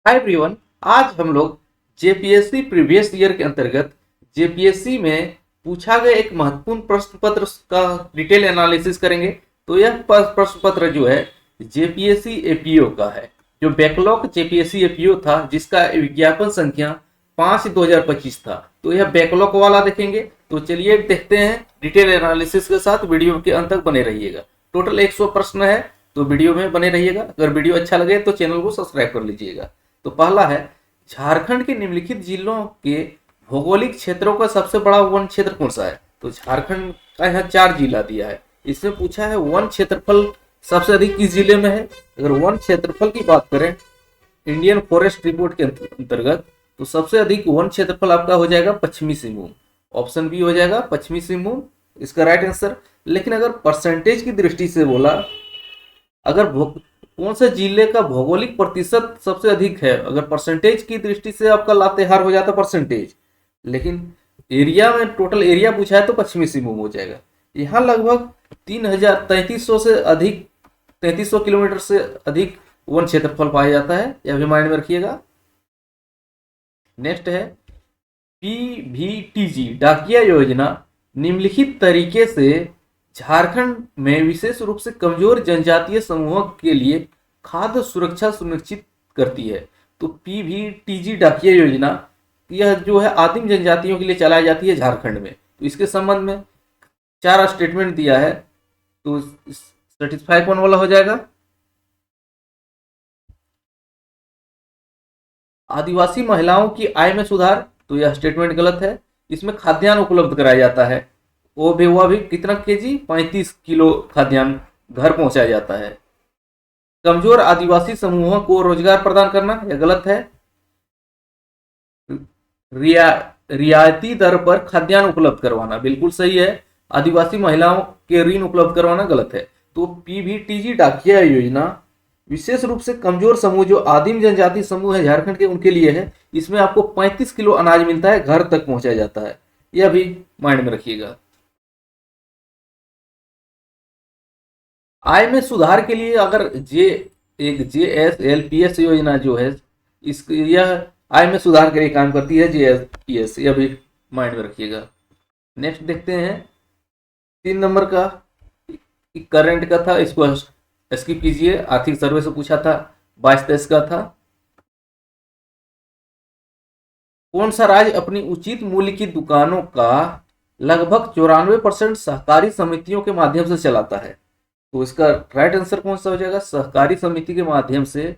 Hi everyone. आज हम लोग जेपीएससी प्रीवियस ईयर के अंतर्गत जेपीएससी में पूछा गया एक महत्वपूर्ण प्रश्न पत्र का डिटेल एनालिसिस करेंगे। तो यह प्रश्न पत्र जो है जेपीएससी एपीओ का है, जो बैकलॉग जेपीएससी एपीओ था, जिसका विज्ञापन संख्या 5/2025 था। तो यह बैकलॉग वाला देखेंगे। तो चलिए देखते हैं डिटेल एनालिसिस के साथ। वीडियो के अंत तक बने रहिएगा। टोटल 100 प्रश्न है, तो वीडियो में बने रहिएगा। अगर वीडियो अच्छा लगे तो चैनल को सब्सक्राइब कर लीजिएगा। तो पहला है, झारखंड के निम्नलिखित जिलों के भौगोलिक क्षेत्रों का सबसे बड़ा वन क्षेत्र कौन सा है। तो झारखंड का यहाँ 4 जिला दिया है। इसमें पूछा है वन क्षेत्रफल सबसे अधिक किस जिले में है। अगर वन क्षेत्रफल की बात करें इंडियन फॉरेस्ट रिपोर्ट के अंतर्गत, तो सबसे अधिक वन क्षेत्रफल आपका हो जाएगा पश्चिमी सिंहभूम। ऑप्शन बी हो जाएगा पश्चिमी सिंहभूम, इसका राइट आंसर। लेकिन अगर परसेंटेज की दृष्टि से बोला, अगर कौन से जिले का भौगोलिक प्रतिशत सबसे अधिक है, अगर परसेंटेज की दृष्टि से आपका लातेहार हो जाता परसेंटेज, लेकिन एरिया में टोटल एरिया पूछा है तो पश्चिमी सिंहभूम हो जाएगा। यहाँ लगभग 3300 से अधिक, 3300 किलोमीटर से अधिक वन क्षेत्रफल पाया जाता है। यह भी माइंड में रखिएगा। नेक्स्ट है, पीवीटीजी डाकिया योजना निम्नलिखित तरीके से झारखंड में विशेष रूप से कमजोर जनजातीय समूहों के लिए खाद्य सुरक्षा सुनिश्चित करती है। तो पीवीटीजी डाकिया योजना यह जो है आदिम जनजातियों के लिए चलाई जाती है झारखंड में। तो इसके संबंध में 4 स्टेटमेंट दिया है, तो सेटिस्फाई कौन वाला हो जाएगा। आदिवासी महिलाओं की आय में सुधार, तो यह स्टेटमेंट गलत है। इसमें खाद्यान्न उपलब्ध कराया जाता है, वो भी कितना केजी, 35 किलो खाद्यान्न घर पहुंचाया जाता है। कमजोर आदिवासी समूहों को रोजगार प्रदान करना, यह गलत है। रिया रियायती दर पर खाद्यान्न उपलब्ध करवाना बिल्कुल सही है। आदिवासी महिलाओं के ऋण उपलब्ध करवाना गलत है। तो पीवीटीजी डाकिया योजना विशेष रूप से कमजोर समूह, जो आदिम जनजाति समूह है झारखंड के, उनके लिए है। इसमें आपको 35 किलो अनाज मिलता है, घर तक पहुंचाया जाता है। यह भी माइंड में रखिएगा। आय में सुधार के लिए अगर जेएसएलपीएस योजना जो है, इस यह आय में सुधार के लिए काम करती है, जेएसपीएस, यह भी माइंड में रखिएगा। नेक्स्ट देखते हैं 3 नंबर का, करंट का था, इसको स्किप कीजिए। आर्थिक सर्वे से पूछा था, 22-23 का था। कौन सा राज्य अपनी उचित मूल्य की दुकानों का लगभग 94% सहकारी समितियों के माध्यम से चलाता है। तो इसका राइट आंसर कौन सा हो जाएगा, सहकारी समिति के माध्यम से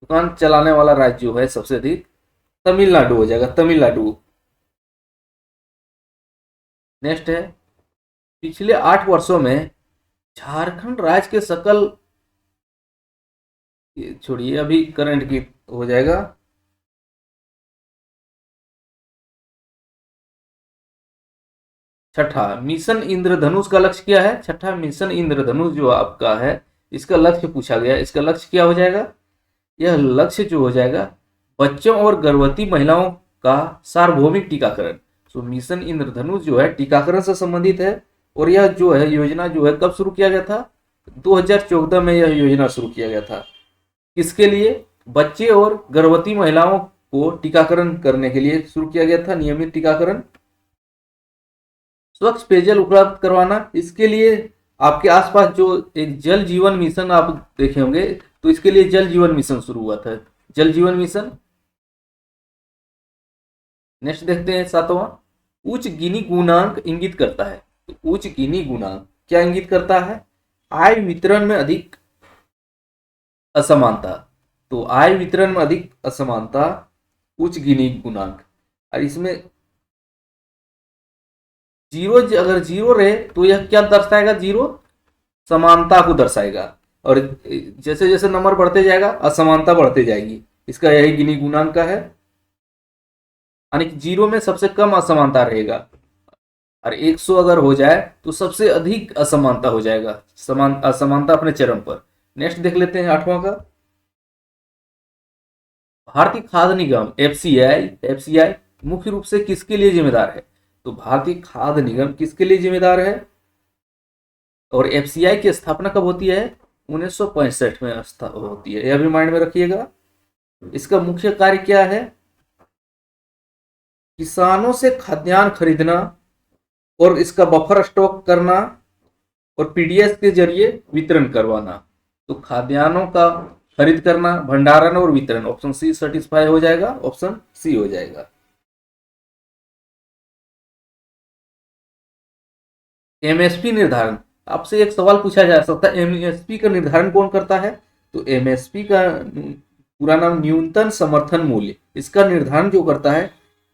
दुकान चलाने वाला राज्य जो है सबसे अधिक तमिलनाडु हो जाएगा, तमिलनाडु। नेक्स्ट है, पिछले 8 वर्षों में झारखंड राज्य के सकल, छोड़िए अभी करंट की हो जाएगा। छठा, मिशन इंद्रधनुष का लक्ष्य क्या है। छठा मिशन इंद्रधनुष जो आपका है, इसका लक्ष्य पूछा गया। इसका लक्ष्य क्या हो जाएगा, यह लक्ष्य जो हो जाएगा बच्चों और गर्भवती महिलाओं का सार्वभौमिक टीकाकरण। तो मिशन इंद्रधनुष जो है टीकाकरण से संबंधित है। और यह जो है योजना जो है कब शुरू किया गया था, 2014 में यह योजना शुरू किया गया था। किसके लिए, बच्चे और गर्भवती महिलाओं को टीकाकरण करने के लिए शुरू किया गया था, नियमित टीकाकरण। स्वच्छ पेयजल उपलब्ध करवाना, इसके लिए आपके आसपास जो एक जल जीवन मिशन आप देखे होंगे, तो इसके लिए जल जीवन मिशन शुरू हुआ था, जल जीवन मिशन। नेक्स्ट देखते हैं 7वां, उच्च गिनी गुणांक इंगित करता है। तो उच्च गिनी गुणांक क्या इंगित करता है, आय वितरण में अधिक असमानता। तो आय वितरण में अधिक असमानता उच्च गिनी गुणांक। और इसमें जीरो, अगर जीरो रहे तो यह क्या दर्शाएगा, जीरो समानता को दर्शाएगा। और जैसे जैसे नंबर बढ़ते जाएगा असमानता बढ़ते जाएगी। इसका यही गिनी गुणांक का है, यानी कि जीरो में सबसे कम असमानता रहेगा, और 100 अगर हो जाए तो सबसे अधिक असमानता हो जाएगा, असमानता अपने चरम पर। नेक्स्ट देख लेते हैं 8वां का, भारतीय खाद्य निगम एफसीआई मुख्य रूप से किसके लिए जिम्मेदार है। तो भारतीय खाद्य निगम किसके लिए जिम्मेदार है, और एफसीआई की स्थापना कब होती है, 1965 में होती है। यह भी माइंड में रखिएगा। इसका मुख्य कार्य क्या है? किसानों से खाद्यान्न खरीदना और इसका बफर स्टॉक करना और पीडीएस के जरिए वितरण करवाना। तो खाद्यान्नों का खरीद करना, भंडारण और वितरण, ऑप्शन सी सेटिस्फाई हो जाएगा, ऑप्शन सी हो जाएगा। एमएसपी निर्धारण, आपसे एक सवाल पूछा जा सकता है, एमएसपी का निर्धारण कौन करता है? तो एमएसपी का पूरा नाम न्यूनतम समर्थन मूल्य, इसका निर्धारण जो करता है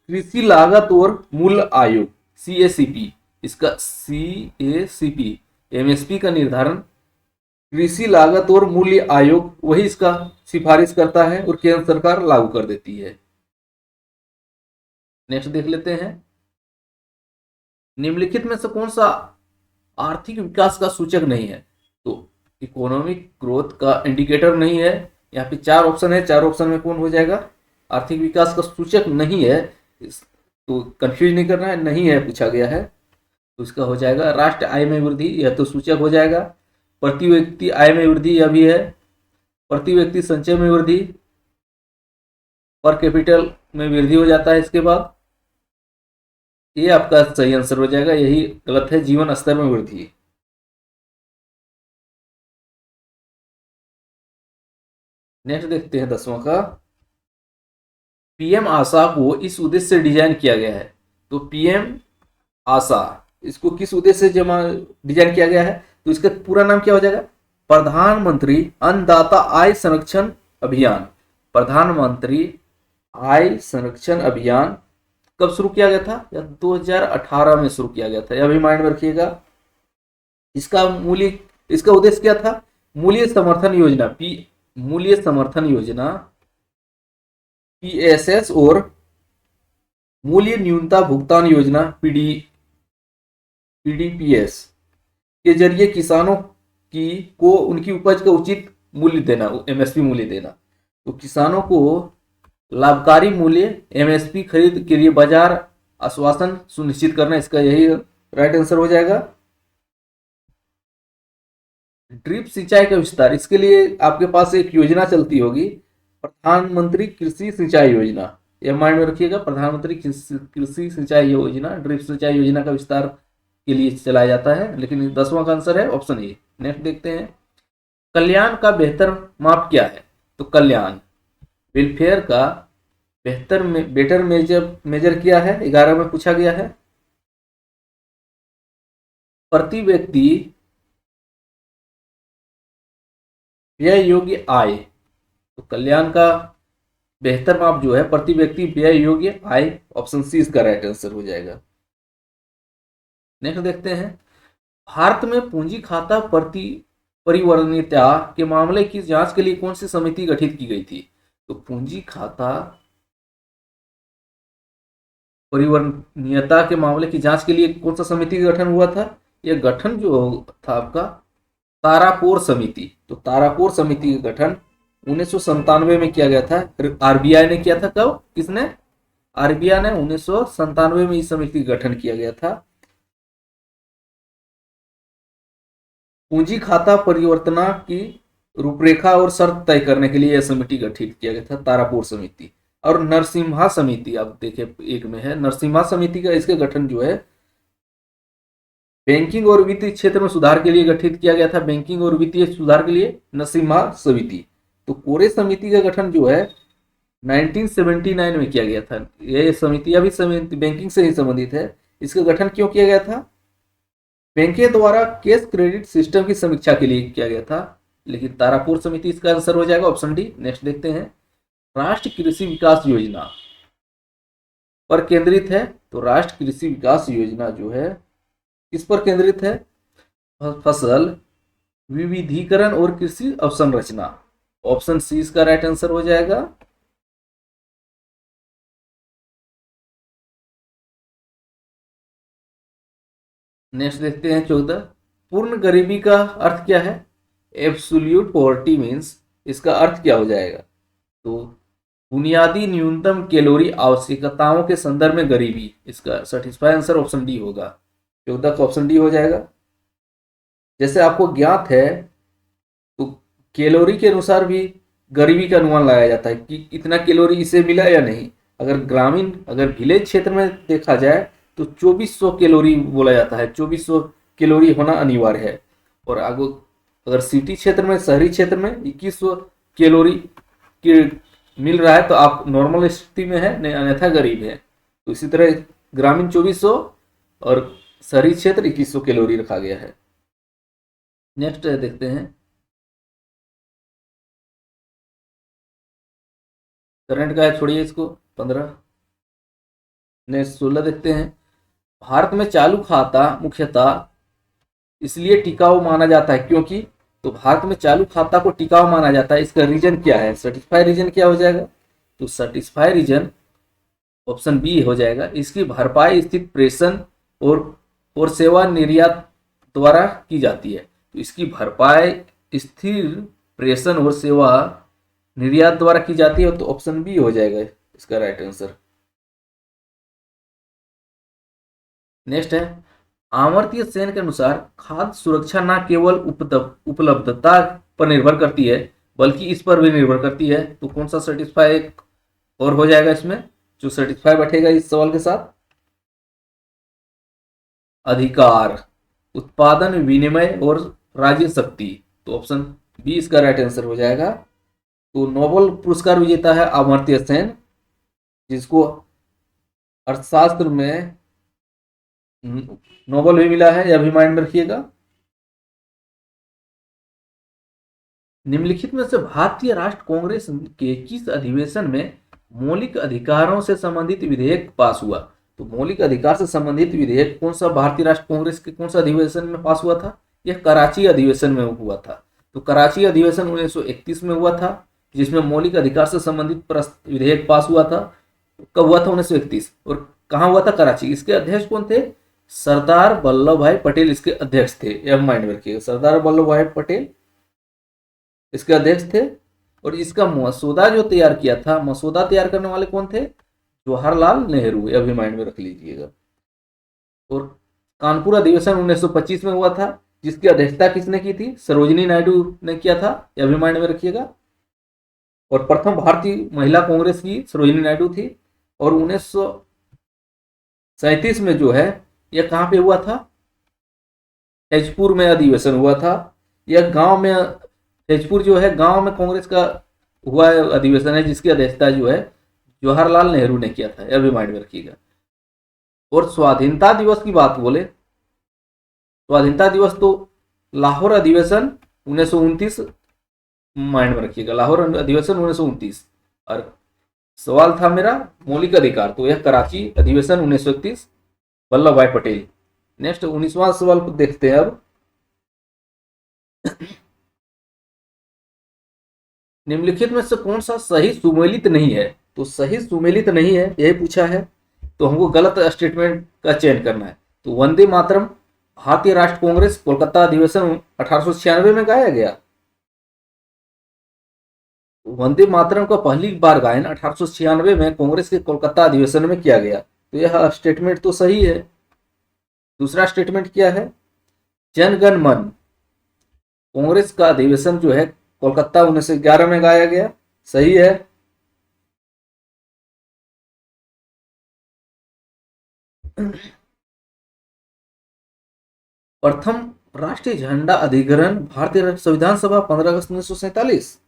कृषि लागत और मूल्य आयोग, सीएसीपी। इसका सीएसीपी, एमएसपी का निर्धारण कृषि लागत और मूल्य आयोग, वही इसका सिफारिश करता है और केंद्र सरकार लागू कर देती है। नेक्स्ट देख लेते हैं, निम्नलिखित में से कौन सा आर्थिक विकास का सूचक नहीं है? तो इकोनॉमिक ग्रोथ का इंडिकेटर नहीं है। यहाँ पे 4 ऑप्शन है, 4 ऑप्शन में कौन हो जाएगा? आर्थिक विकास का सूचक नहीं है, तो कंफ्यूज नहीं करना है, नहीं है पूछा गया है, तो इसका हो जाएगा राष्ट्र आय में वृद्धि, यह तो सूचक हो जाएगा। प्रति व्यक्ति आय में वृद्धि, यह भी है। प्रति व्यक्ति संचय में वृद्धि, पर कैपिटल में वृद्धि हो जाता है इसके बाद, ये आपका सही आंसर हो जाएगा, यही गलत है, जीवन स्तर में वृद्धि। नेक्स्ट देखते हैं 10वां का, पीएम आशा को इस उद्देश्य से डिजाइन किया गया है। तो पीएम आशा, इसको किस उद्देश्य से डिजाइन किया गया है? तो इसका पूरा नाम क्या हो जाएगा? प्रधानमंत्री अन्नदाता आय संरक्षण अभियान। प्रधानमंत्री आय संरक्षण अभियान कब शुरू किया गया था? या 2018 में शुरू किया गया था, यह भी माइंड में रखिएगा। इसका मूल्य, इसका उद्देश्य क्या था? मूल्य समर्थन योजना, मूल्य समर्थन योजना पीएसएस और मूल्य न्यूनता भुगतान योजना पीडीपीएस के जरिए किसानों को उनकी उपज का उचित मूल्य देना, एमएसपी मूल्य देना। तो किसानों को लाभकारी मूल्य, एमएसपी खरीद के लिए बाजार आश्वासन सुनिश्चित करना, इसका यही राइट आंसर हो जाएगा। ड्रिप सिंचाई का विस्तार, इसके लिए आपके पास एक योजना चलती होगी, प्रधानमंत्री कृषि सिंचाई योजना, यह माइंड में रखिएगा। प्रधानमंत्री कृषि सिंचाई योजना, ड्रिप सिंचाई योजना का विस्तार के लिए चलाया जाता है, लेकिन 10वां का आंसर है ऑप्शन ए। नेक्स्ट देखते हैं, कल्याण का बेहतर माप क्या है? तो कल्याण, वेलफेयर का बेटर मेजर किया है, 11 में पूछा गया है। प्रति व्यक्ति व्यय योग्य आय, तो कल्याण का बेहतर माप जो है प्रति व्यक्ति व्यय योग्य आय, ऑप्शन सी इसका राइट आंसर हो जाएगा। नेक्स्ट देखते हैं, भारत में पूंजी खाता परिवर्तनीयता के मामले की जांच के लिए कौन सी समिति गठित की गई थी? तो पूंजी खाता परिवर्तनीयता के मामले की जांच के लिए कौन सा समिति का गठन हुआ था? यह गठन जो था आपका ताराकोर समिति। तो ताराकोर समिति का गठन 1997 में किया गया था, आरबीआई ने किया था। कब? किसने? आरबीआई ने 1997 में इस समिति का गठन किया गया था। पूंजी खाता परिवर्तना की रूपरेखा और शर्त तय करने के लिए यह समिति गठित किया गया था, तारापुर समिति। और नरसिम्हा समिति, आप देखिए एक में है नरसिम्हा समिति का, इसका गठन जो है बैंकिंग और वित्तीय क्षेत्र में सुधार के लिए गठित किया गया था, बैंकिंग और वित्तीय सुधार के लिए नरसिम्हा समिति। तो कोरे समिति का गठन जो है 1979 में किया गया था। यह समिति अभी समिति बैंकिंग से ही संबंधित है। इसका गठन क्यों किया गया था? बैंकों द्वारा कैश क्रेडिट सिस्टम की समीक्षा के लिए किया गया था, लेकिन तारापुर समिति इसका आंसर हो जाएगा, ऑप्शन डी। नेक्स्ट देखते हैं, राष्ट्रीय कृषि विकास योजना पर केंद्रित है। तो राष्ट्रीय कृषि विकास योजना जो है किस पर केंद्रित है? फसल विविधीकरण और कृषि अवसंरचना, ऑप्शन सी इसका राइट आंसर हो जाएगा। नेक्स्ट देखते हैं 14, पूर्ण गरीबी का अर्थ क्या है? एब्सोल्यूट पॉवर्टी मीन्स, इसका अर्थ क्या हो जाएगा? तो बुनियादी न्यूनतम कैलोरी आवश्यकताओं के संदर्भ में गरीबी, इसका सेटिस्फाई आंसर ऑप्शन डी होगा। 14 का ऑप्शन डी हो जाएगा। जैसे आपको ज्ञात है तो कैलोरी के अनुसार भी गरीबी का अनुमान लगाया जाता है कि इतना कैलोरी इसे मिला या नहीं। अगर विलेज क्षेत्र में देखा जाए तो 2400 कैलोरी बोला जाता है, 2400 कैलोरी होना अनिवार्य है। और अगर सिटी क्षेत्र में, शहरी क्षेत्र में 2100 कैलोरी की मिल रहा है तो आप नॉर्मल स्थिति में है, नहीं अन्यथा गरीब है। तो इसी तरह ग्रामीण 2400 और शहरी क्षेत्र 2100 कैलोरी रखा गया है। नेक्स्ट देखते हैं, करंट का है, छोड़िए इसको, 15। नेक्स्ट 16 देखते हैं, भारत में चालू खाता मुख्यतः इसलिए टिकाऊ माना जाता है क्योंकि, तो भारत में चालू खाता को टिकाऊ माना जाता है, इसका रीजन क्या है? सर्टिफाई रीजन क्या हो जाएगा? तो सर्टिफाई रीजन ऑप्शन बी हो जाएगा। इसकी भरपाई स्थित प्रेषण और सेवा निर्यात द्वारा की जाती है। तो इसकी भरपाई स्थिर प्रेषण और सेवा निर्यात द्वारा की जाती है, तो ऑप्शन बी हो जाएगा इसका राइट आंसर। नेक्स्ट है, अमर्त्य सेन के अनुसार खाद्य सुरक्षा न केवल उपलब्धता पर निर्भर करती है बल्कि इस पर भी निर्भर करती है। तो कौन सा सर्टिफाई और हो जाएगा इसमें, जो सर्टिफाई बैठेगा इस सवाल के साथ? अधिकार, उत्पादन, विनिमय और राज्य शक्ति। तो ऑप्शन बी इसका राइट आंसर हो जाएगा। तो नोबेल पुरस्कार विजेता है अमर्त्य सेन, जिसको अर्थशास्त्र में नोबेल भी मिला है, यह भी माइंड में रखिएगा। निम्नलिखित में से भारतीय राष्ट्र कांग्रेस के किस अधिवेशन में मौलिक अधिकारों से संबंधित विधेयक पास हुआ? तो मौलिक अधिकार से संबंधित विधेयक कौन सा भारतीय राष्ट्र कांग्रेस के कौन सा अधिवेशन में पास हुआ था? यह कराची अधिवेशन में हुआ था। तो कराची अधिवेशन 1931 में हुआ था, जिसमें मौलिक अधिकार से संबंधित विधेयक पास हुआ था। कब हुआ था? 1931। और कहाँ हुआ था? कराची। इसके अध्यक्ष कौन थे? सरदार वल्लभ भाई पटेल इसके अध्यक्ष थे, यह माइंड में रखिएगा। सरदार वल्लभ भाई पटेल इसके अध्यक्ष थे। और इसका मसौदा जो तैयार किया था, मसौदा तैयार करने वाले कौन थे? जवाहरलाल नेहरू, यह भी माइंड में रख लीजिएगा। और कानपुर अधिवेशन 1925 में हुआ था, जिसकी अध्यक्षता किसने की थी? सरोजिनी नायडू ने किया था, यह भी माइंड में रखिएगा। और प्रथम भारतीय महिला कांग्रेस की सरोजिनी नायडू थी। और 1937 में जो है यह कहाँ पे हुआ था? तेजपुर में अधिवेशन हुआ था। यह गांव में, तेजपुर जो है गांव में कांग्रेस का हुआ अधिवेशन है, जिसकी अध्यक्षता जो है जवाहरलाल नेहरू ने किया था, यह भी माइंड में रखिएगा। और स्वाधीनता दिवस की बात बोले, स्वाधीनता दिवस तो लाहौर अधिवेशन 1929 माइंड में रखिएगा, लाहौर अधिवेशन 1929। और सवाल था मेरा मौलिक अधिकार, तो यह कराची अधिवेशन 1931, वल्लभ भाई पटेल। नेक्स्ट 19वां सवाल को देखते हैं अब। निम्नलिखित में से कौन सा सही सुमेलित नहीं है? तो सही सुमेलित नहीं है यही पूछा है, तो हमको गलत स्टेटमेंट का चयन करना है। तो वंदे मातरम भारतीय राष्ट्र कांग्रेस कोलकाता अधिवेशन 1896 में गाया गया। वंदे मातरम का पहली बार गायन 1896 में कांग्रेस के कोलकाता अधिवेशन में किया गया, तो यह स्टेटमेंट तो सही है। दूसरा स्टेटमेंट क्या है? जन गण मन कांग्रेस का अधिवेशन जो है कोलकाता 1911 में गाया गया, सही है। प्रथम राष्ट्रीय झंडा अधिग्रहण भारतीय संविधान सभा 15 अगस्त 1947।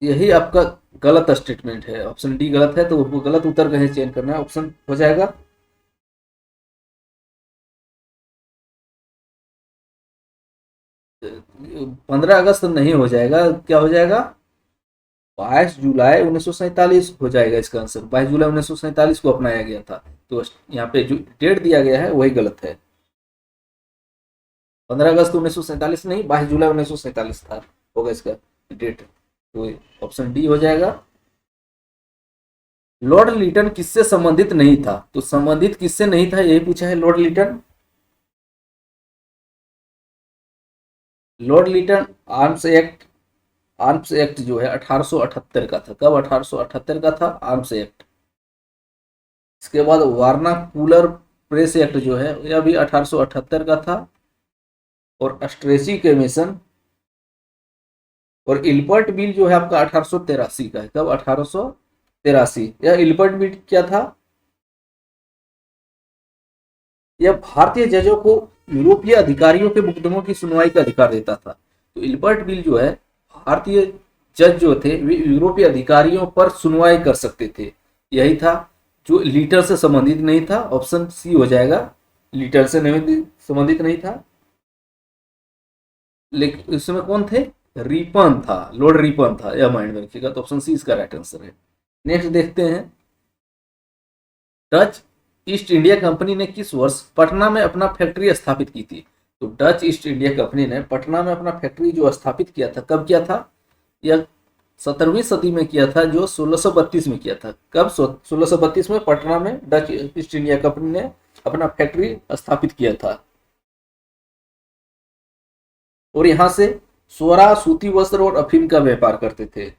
यही आपका गलत स्टेटमेंट है, ऑप्शन डी गलत है, तो वो गलत उत्तर कहीं चयन करना है, ऑप्शन हो जाएगा 15 अगस्त नहीं हो जाएगा, क्या हो जाएगा? 22 जुलाई 1947 हो जाएगा इसका आंसर। 22 जुलाई 1947 को अपनाया गया था, तो यहाँ पे जो डेट दिया गया है वही गलत है। 15 अगस्त 1947 नहीं, 22 जुलाई 1947 था, होगा इसका डेट, तो ऑप्शन डी हो जाएगा। लॉर्ड लिटन किससे संबंधित नहीं था? तो संबंधित किससे नहीं था यही पूछा है। Lord Lytton, Lord Lytton Arms Act जो है 1878 का था। कब? 1878 का था आर्म्स एक्ट। इसके बाद वारना कूलर प्रेस एक्ट जो है यह भी 1878 का था। और स्ट्रेची कमीशन और इल्बर्ट बिल जो है आपका 1883 का है। कब? 1883। यह इल्बर्ट बिल क्या था? यह भारतीय जजों को यूरोपीय अधिकारियों के मुकदमों की सुनवाई का अधिकार देता था। तो इल्बर्ट बिल जो है, भारतीय जज जो थे वे यूरोपीय अधिकारियों पर सुनवाई कर सकते थे। यही था, जो लीटर से संबंधित नहीं था। ऑप्शन सी हो जाएगा, लीटर से नहीं संबंधित नहीं था। लेकिन इसमें कौन थे? रिपन था, लॉर्ड रिपन था। यह माइंड में रखिएगा। तो ऑप्शन सी इसका राइट आंसर है। नेक्स्ट देखते हैं, डच ईस्ट इंडिया कंपनी ने किस वर्ष पटना में अपना फैक्ट्री स्थापित की थी? तो डच ईस्ट इंडिया कंपनी ने पटना में अपना फैक्ट्री जो स्थापित किया था, कब किया था? यह 17वीं सदी में किया था, जो 1632 में किया था। कब? 1632 में पटना में डच ईस्ट इंडिया कंपनी ने अपना फैक्ट्री स्थापित किया था। और यहां से सोरा, सूती वस्त्र और अफीम का व्यापार करते थे।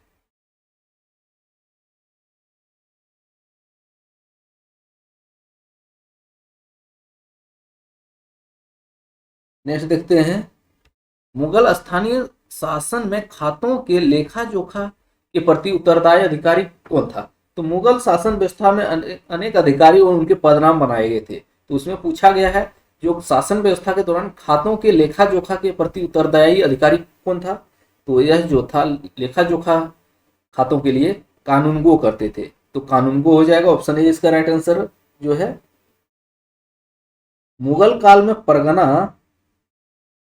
नेक्स्ट देखते हैं, मुगल स्थानीय शासन में खातों के लेखा जोखा के प्रति उत्तरदायी अधिकारी कौन था? तो मुगल शासन व्यवस्था में अनेक अधिकारी और उनके पदनाम बनाए गए थे। तो उसमें पूछा गया है, जो शासन व्यवस्था के दौरान खातों के लेखा जोखा के प्रति उत्तरदायी अधिकारी कौन था? तो यह जो था, लेखा जोखा खातों के लिए कानूनगो करते थे। तो कानूनगो हो जाएगा। ऑप्शन ए इसका राइट आंसर जो है। मुगल काल में परगना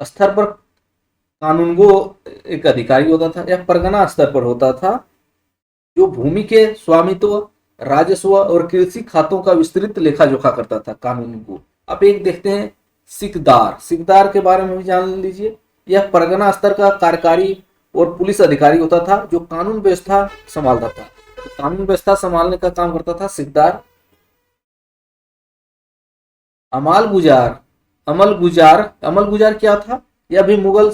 स्तर पर कानूनगो एक अधिकारी होता था। यह परगना स्तर पर होता था, जो भूमि के स्वामित्व, राजस्व और कृषि खातों का विस्तृत लेखा जोखा करता था। कानूनगो। अब एक देखते हैं, सिकदार। सिकदार के बारे में भी जान लीजिए। यह परगना स्तर का कार्यकारी और पुलिस अधिकारी होता था, जो कानून व्यवस्था संभालता था। तो कानून व्यवस्था संभालने का काम करता था सिकदार। अमाल गुजार। अमल गुजार क्या था? यह भी मुगल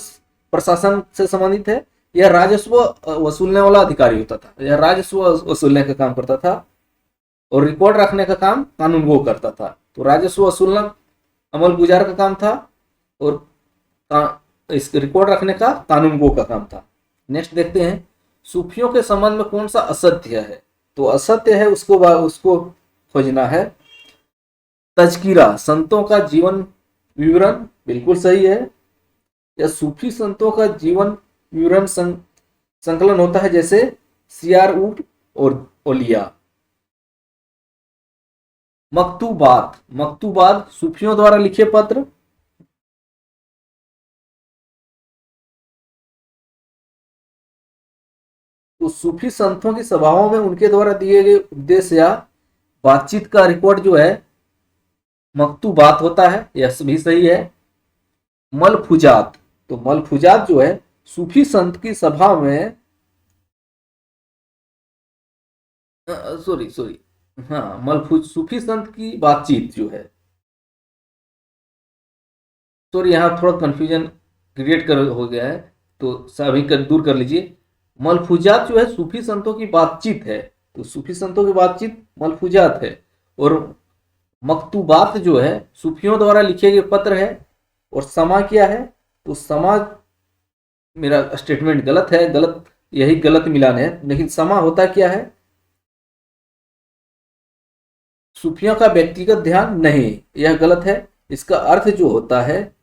प्रशासन से संबंधित है। यह राजस्व वसूलने वाला अधिकारी होता था। यह राजस्व वसूलने का काम करता था और रिकॉर्ड रखने का काम कानूनगो करता था। तो राजस्व वसूलना अमल गुजार का काम था और इस रिकॉर्ड रखने का कानूनगो का काम था। नेक्स्ट देखते हैं, सूफियों के संबंध में कौन सा असत्य है? तो असत्य है, उसको खोजना है। तजकिरा, संतों का जीवन विवरण, बिल्कुल सही है। या सूफी संतों का जीवन विवरण संकलन होता है, जैसे सियार उट और ओलिया। मकतूबात सूफियों द्वारा लिखे पत्र। तो सूफी संतों की सभाओं में उनके द्वारा दिए गए उपदेश या बातचीत का रिकॉर्ड जो है मकतूबात होता है। यह भी सही है। मलफूजात, तो मलफूजात जो है सूफी संत की सभा में, सॉरी, हाँ, मलफूज सूफी संत की बातचीत जो है, सॉरी यहाँ थोड़ा कंफ्यूजन क्रिएट कर हो गया है, तो सभी दूर कर लीजिए। मलफूजात जो है सूफी संतों की बातचीत है। तो सूफी संतों की बातचीत मलफूजात है। और मकतूबात जो है सूफियों द्वारा लिखे गए पत्र है। और समा क्या है? तो समा, मेरा स्टेटमेंट गलत है, यही गलत मिलान है। लेकिन समा होता क्या है? सूफियों का व्यक्तिगत ध्यान नहीं, यह गलत है। इसका अर्थ जो होता है,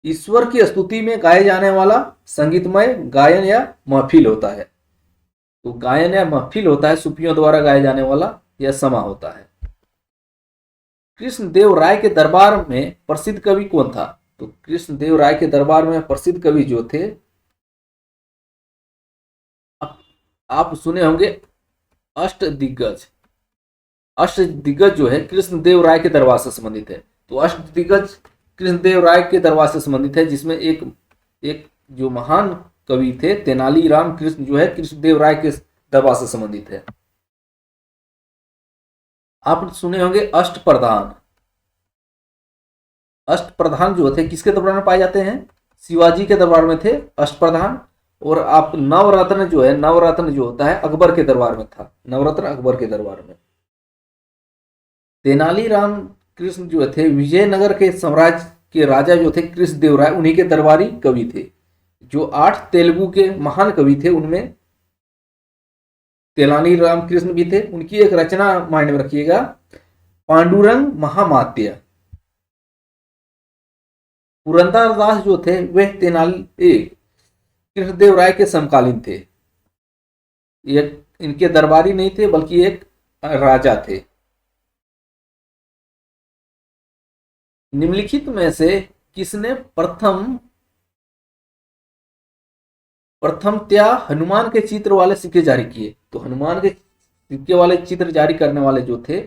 ईश्वर की स्तुति में गाए जाने वाला संगीतमय गायन या महफिल होता है। तो गायन या महफिल होता है सूफियों द्वारा गाए जाने वाला, यह समा होता है। कृष्णदेव राय के दरबार में प्रसिद्ध कवि कौन था? तो कृष्णदेव राय के दरबार में प्रसिद्ध कवि जो थे, आप सुने होंगे अष्टदिग्गज। अष्टदिग्गज जो है कृष्णदेव राय के दरबार से संबंधित है। तो अष्टदिग्गज कृष्णदेव राय के दरबार से संबंधित है, जिसमें एक जो महान कवि थे तेनालीराम कृष्ण जो है कृष्णदेव राय के दरबार से संबंधित है। आप सुने होंगे अष्टप्रधान। अष्टप्रधान जो थे किसके दरबार में पाए जाते हैं? शिवाजी के दरबार में थे अष्टप्रधान। और आप नवरत्न जो है, नवरत्न जो होता है अकबर के दरबार में था। नवरत्न अकबर के दरबार में। तेनालीराम कृष्ण जो थे विजयनगर के साम्राज्य के राजा जो थे कृष्णदेव राय, उन्हीं के दरबारी कवि थे। जो 8 तेलुगु के महान कवि थे उनमें तेलानी रामकृष्ण भी थे। उनकी एक रचना माइंड में रखिएगा, पांडुरंग महामात्य। पुरंदरदास जो थे वे तेनाली कृष्णदेव राय के समकालीन थे। ये इनके दरबारी नहीं थे बल्कि एक राजा थे। निम्नलिखित में से किसने प्रथमतया हनुमान के चित्र वाले सिक्के जारी किए? तो हनुमान के सिक्के वाले चित्र जारी करने वाले जो थे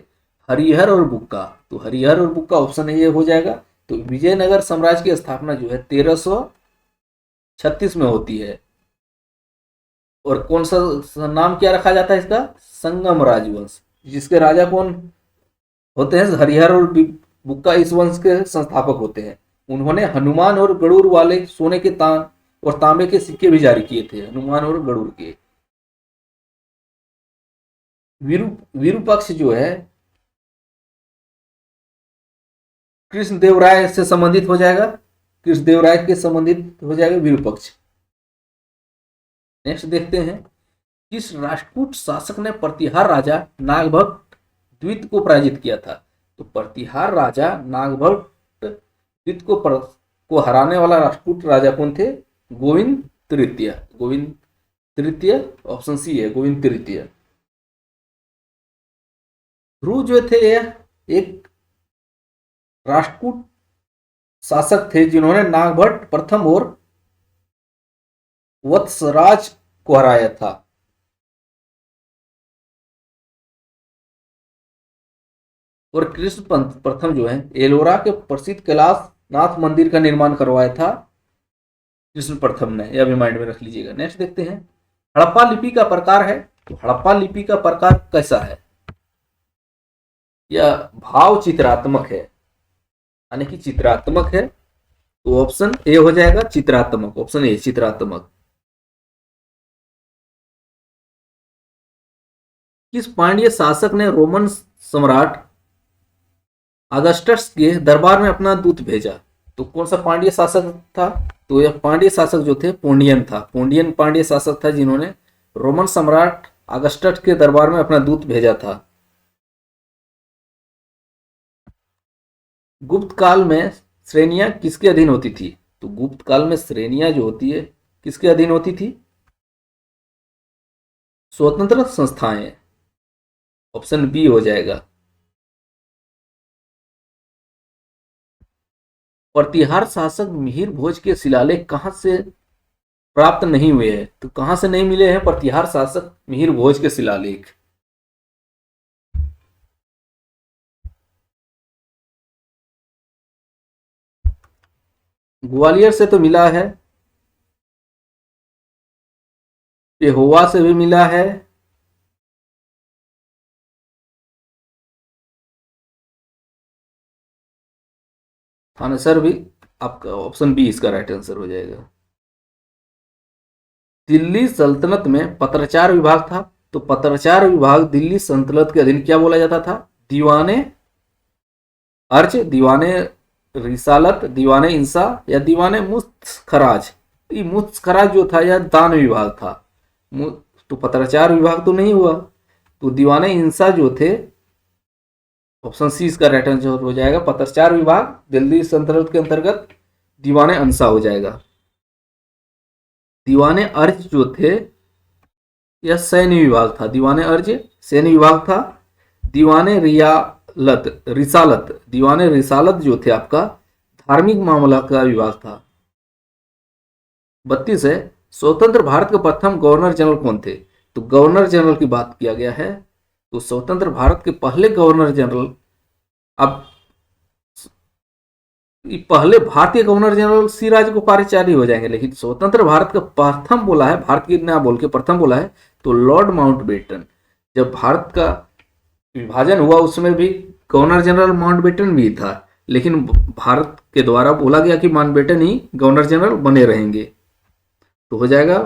हरिहर और बुक्का। तो हरिहर और बुक्का ऑप्शन ए हो जाएगा। तो विजयनगर साम्राज्य की स्थापना जो है 1336 में होती है। और कौन सा नाम क्या रखा जाता है इसका? संगम राजवंश। जिसके राजा कौन होते हैं? हरिहर और बुक्का इस वंश के संस्थापक होते हैं। उन्होंने हनुमान और गरुड़ वाले सोने के और तांबे के सिक्के भी जारी किए थे, हनुमान और गरुड़ के। विरूपक्ष जो है कृष्णदेव राय से संबंधित हो जाएगा, कृष्णदेव राय के संबंधित हो जाएगा विरूपक्ष। नेक्स्ट देखते हैं, किस राष्ट्रकूट शासक ने प्रतिहार राजा नागभट्ट द्वित को पराजित किया था? तो प्रतिहार राजा नागभट्ट द्वित को हराने वाला राष्ट्रकूट राजा कौन थे? गोविंद तृतीय। गोविंद तृतीय ऑप्शन सी है, गोविंद तृतीय। ध्रुव जो थे यह एक राष्ट्रकूट शासक थे जिन्होंने नागभट्ट प्रथम और वत्सराज को हराया था। और कृष्ण प्रथम जो है एलोरा के प्रसिद्ध कैलाश नाथ मंदिर का निर्माण करवाया था कृष्ण प्रथम ने, यह भी माइंड में रख लीजिएगा। नेक्स्ट देखते हैं, हड़प्पा लिपि का प्रकार है। तो हड़प्पा लिपि का प्रकार कैसा है? यह भाव चित्रात्मक है, यानी कि चित्रात्मक है। तो ऑप्शन ए हो जाएगा चित्रात्मक, ऑप्शन ए चित्रात्मक। किस पांड्य शासक ने रोमन सम्राट अगस्टस के दरबार में अपना दूत भेजा? तो कौन सा पांड्य शासक था? तो यह पांड्य शासक जो थे पोंडियन था। पोंडियन पांड्य शासक था जिन्होंने रोमन सम्राट अगस्टस के दरबार में अपना दूत भेजा था। गुप्त काल में श्रेणियां किसके अधीन होती थी? तो गुप्त काल में श्रेणियां जो होती है किसके अधीन होती थी? स्वतंत्र संस्थाएं, ऑप्शन बी हो जाएगा। प्रतिहार शासक मिहिर भोज के शिलालेख कहां से प्राप्त नहीं हुए हैं? तो कहां से नहीं मिले हैं प्रतिहार शासक मिहिर भोज के शिलालेख? ग्वालियर से तो मिला है, पेहोवा से भी मिला है, थानेसर भी। आपका ऑप्शन बी इसका राइट आंसर हो जाएगा। दिल्ली सल्तनत में पत्राचार विभाग था। तो पत्राचार विभाग दिल्ली सल्तनत के अधीन क्या बोला जाता था? दीवाने अर्ज, दीवाने रिसालत, दीवाने इंसा या दीवाने मुस्तखराज। ये मुस्तखराज जो था यह दान विभाग था। तो पत्राचार विभाग तो नहीं हुआ। तो दीवाने इंसा जो थे, ऑप्शन सी इसका राइट आंसर हो जाएगा। पत्राचार विभाग दिल्ली सल्तनत के अंतर्गत दीवाने अंसा हो जाएगा। दीवाने अर्ज जो थे यह सैन्य विभाग था। दीवाने अर्ज सैन्य विभाग था। दीवाने रिसालत, दीवाने रिसालत जो थे आपका धार्मिक मामला का विभाग था। 32 है, स्वतंत्र भारत के प्रथम गवर्नर जनरल कौन थे? तो गवर्नर जनरल की बात किया गया है। तो स्वतंत्र भारत के पहले गवर्नर जनरल, अब पहले भारतीय गवर्नर जनरल सी राजगोपालाचारी हो जाएंगे, लेकिन स्वतंत्र भारत का प्रथम बोला है, भारत की ना बोल के प्रथम बोला है तो लॉर्ड माउंटबेटन। जब भारत का विभाजन हुआ उसमें भी गवर्नर जनरल माउंटबेटन भी था, लेकिन भारत के द्वारा बोला गया कि माउंटबेटन ही गवर्नर जनरल बने रहेंगे। तो हो जाएगा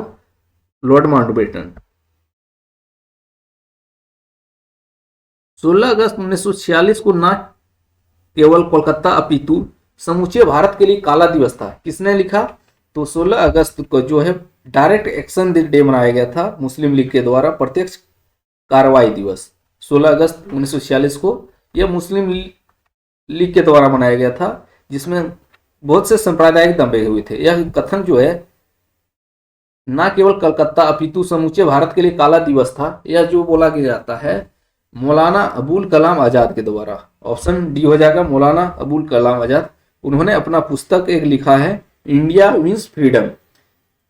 लॉर्ड माउंटबेटन। 16 अगस्त 1946 को न केवल कोलकाता अपितु समूचे भारत के लिए काला दिवस था। किसने लिखा? तो 16 अगस्त को जो है डायरेक्ट एक्शन डे मनाया गया था मुस्लिम लीग के द्वारा, प्रत्यक्ष कार्रवाई दिवस। 16 अगस्त 1946 को यह मुस्लिम लीग के द्वारा मनाया गया था, जिसमें बहुत से सांप्रदायिक दंगे हुए थे। यह कथन जो है न केवल कलकत्ता अपितु समूचे भारत के लिए काला दिवस था। यह जो बोला गया जाता है मौलाना अबुल कलाम आज़ाद के द्वारा। ऑप्शन डी हो जाएगा मौलाना अबुल कलाम आज़ाद। उन्होंने अपना पुस्तक एक लिखा है India wins freedom.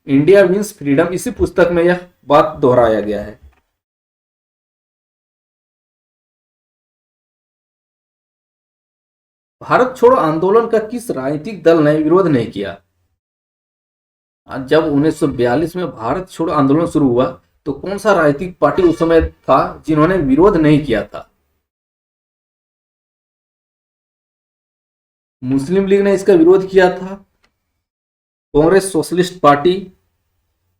India wins freedom, इसी पुस्तक में यह बात दोहराया गया है। भारत छोड़ो आंदोलन का किस राजनीतिक दल ने विरोध नहीं किया? जब 1942 में भारत छोड़ो आंदोलन शुरू हुआ तो कौन सा राजनीतिक पार्टी उस समय था जिन्होंने विरोध नहीं किया था? मुस्लिम लीग ने इसका विरोध किया था, Congress socialist party,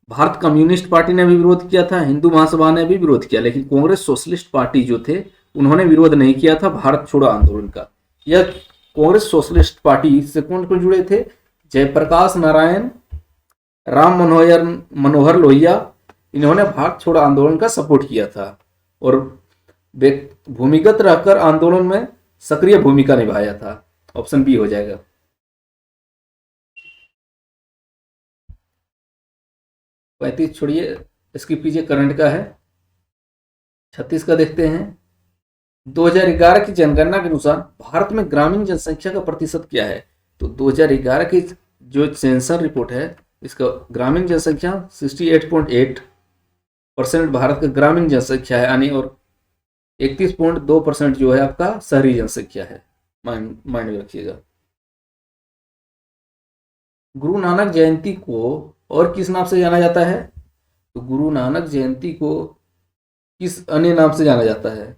Bharat communist party ने भी विरोध किया था, हिंदू महासभा ने भी विरोध किया, लेकिन कांग्रेस सोशलिस्ट पार्टी जो थे उन्होंने विरोध नहीं किया था भारत छोड़ो आंदोलन का। यह कांग्रेस सोशलिस्ट पार्टी से कौन कौन जुड़े थे? जयप्रकाश नारायण, राम मनोहर लोहिया, इन्होंने भारत छोड़ो आंदोलन का सपोर्ट किया था और भूमिगत रहकर आंदोलन में सक्रिय भूमिका निभाया था। ऑप्शन बी हो जाएगा। 35 छोड़िए, इसकी पीछे करंट का है। 36 का देखते हैं। 2011 की जनगणना के अनुसार भारत में ग्रामीण जनसंख्या का प्रतिशत क्या है? तो 2011 की जो सेंसर रिपोर्ट है, इसका ग्रामीण जनसंख्या 68.8% भारत का ग्रामीण जनसंख्या है, यानी और 31.2% जो है आपका शहरी जनसंख्या है। माइंड में रखिएगा। गुरु नानक जयंती को और किस नाम से जाना जाता है? तो गुरु नानक जयंती को किस अन्य नाम से जाना जाता है?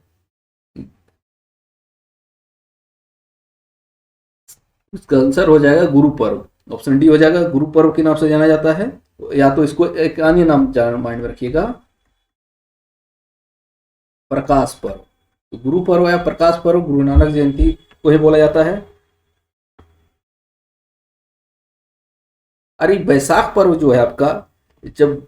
इसका आंसर हो जाएगा गुरु पर्व। ऑप्शन डी हो जाएगा, गुरु पर्व के नाम से जाना जाता है, या तो इसको एक अन्य नाम माइंड में रखिएगा, प्रकाश पर्व। तो गुरु पर्व या प्रकाश पर्व गुरु नानक जयंती को ही बोला जाता है। अरे बैसाख पर्व जो है आपका, जब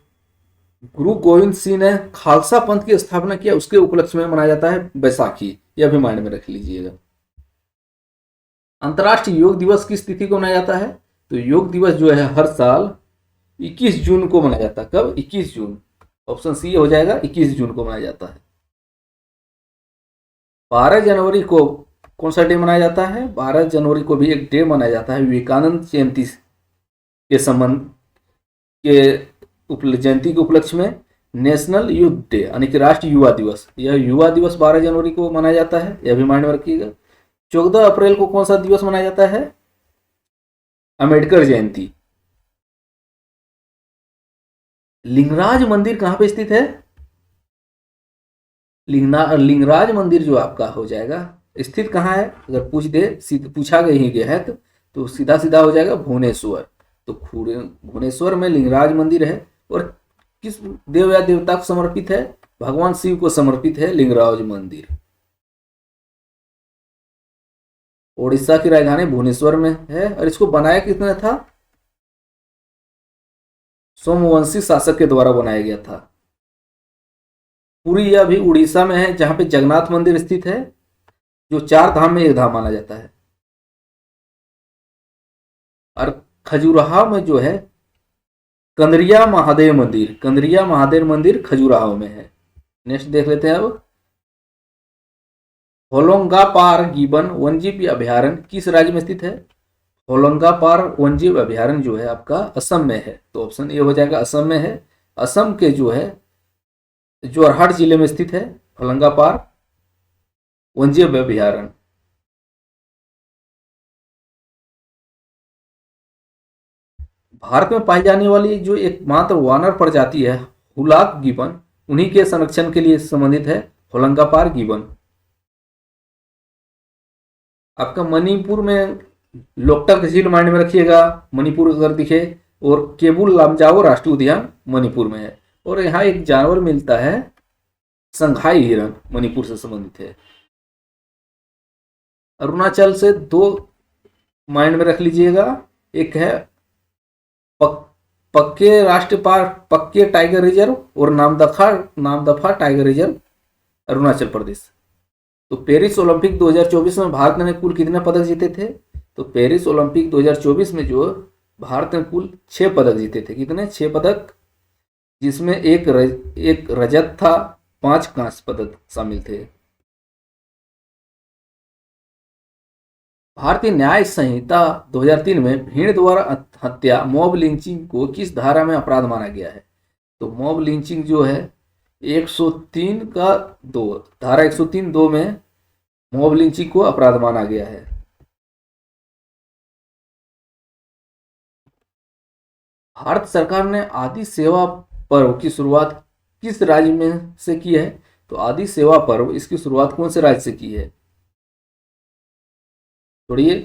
गुरु गोविंद सिंह ने खालसा पंथ की स्थापना किया उसके उपलक्ष्य में मनाया जाता है बैसाखी। यह भी माइंड में रख लीजिएगा। अंतर्राष्ट्रीय योग दिवस किस तिथि को मनाया जाता है? तो योग दिवस जो है हर साल 21 जून को मनाया जाता है। कब? 21 जून। ऑप्शन सी हो जाएगा, 21 जून को मनाया जाता है। 12 जनवरी को कौन सा डे मनाया जाता है? 12 जनवरी को भी एक डे मनाया जाता है विवेकानंद जयंती के संबंध के जयंती के उपलक्ष्य में, नेशनल यूथ डे यानी कि राष्ट्रीय युवा दिवस। यह युवा दिवस 12 जनवरी को मनाया जाता है, यह भी माइंड में रखिएगा। 14 अप्रैल को कौन सा दिवस मनाया जाता है? अंबेडकर जयंती। लिंगराज मंदिर कहां पे स्थित है? लिंगराज मंदिर जो आपका हो जाएगा स्थित कहाँ है? अगर पूछा ही गया है तो सीधा सीधा हो जाएगा भुवनेश्वर। तो भुवनेश्वर में लिंगराज मंदिर है और किस देव या देवता को समर्पित है? भगवान शिव को समर्पित है लिंगराज मंदिर। ओडिशा की राजधानी भुवनेश्वर में है और इसको बनाया किसने था? सोमवंशी शासक के द्वारा बनाया गया था। पुरी यह भी उड़ीसा में है, जहां पे जगन्नाथ मंदिर स्थित है, जो 4 धाम में एक धाम माना जाता है। और खजुराहो में जो है कंदरिया महादेव मंदिर खजुराहो में है। नेक्स्ट देख लेते हैं अब। होलोंगापार गिबन वन्यजीव अभयारण्य किस राज्य में स्थित है? होलोंगापार वन्यजीव अभयारण्य जो है आपका असम में है। तो ऑप्शन ए हो जाएगा, असम में है। असम के जो है जोरहाट जिले में स्थित है होलोंगापार वन्यजीव अभयारण्य। भारत में पाई जाने वाली जो एकमात्र वानर प्रजाति है हुलाक गिबन, उन्हीं के संरक्षण के लिए संबंधित है होलोंगापार गिबन। आपका मणिपुर में लोकटक झील माइंड में रखिएगा, मणिपुर अगर दिखे, और केबुल लामजाओ राष्ट्रीय उद्यान मणिपुर में है। और यहाँ एक जानवर मिलता है संघाई हिरण, मणिपुर से संबंधित है। अरुणाचल से 2 माइंड में रख लीजिएगा, एक है पक, पक्के राष्ट्रीय पार्क, पक्के टाइगर रिजर्व और नामदफा टाइगर रिजर्व अरुणाचल प्रदेश। तो पेरिस ओलंपिक 2024 में भारत ने कुल कितने पदक जीते थे? तो पेरिस ओलंपिक 2024 में जो भारत ने कुल 6 पदक जीते थे। कितने? 6 पदक, जिसमें एक रजत था, 5 कांस्य पदक शामिल थे। भारतीय न्याय संहिता 2003 में भीड़ द्वारा हत्या, मॉब लिंचिंग को किस धारा में अपराध माना गया है? तो मॉब लिंचिंग जो है 103 का 2, धारा 103(2) में मॉब लिंचिंग को अपराध माना गया है। भारत सरकार ने आदि सेवा पर्व की शुरुआत किस राज्य में से की है? तो आदि सेवा पर्व, इसकी शुरुआत कौन से राज्य से की है? छोड़िए,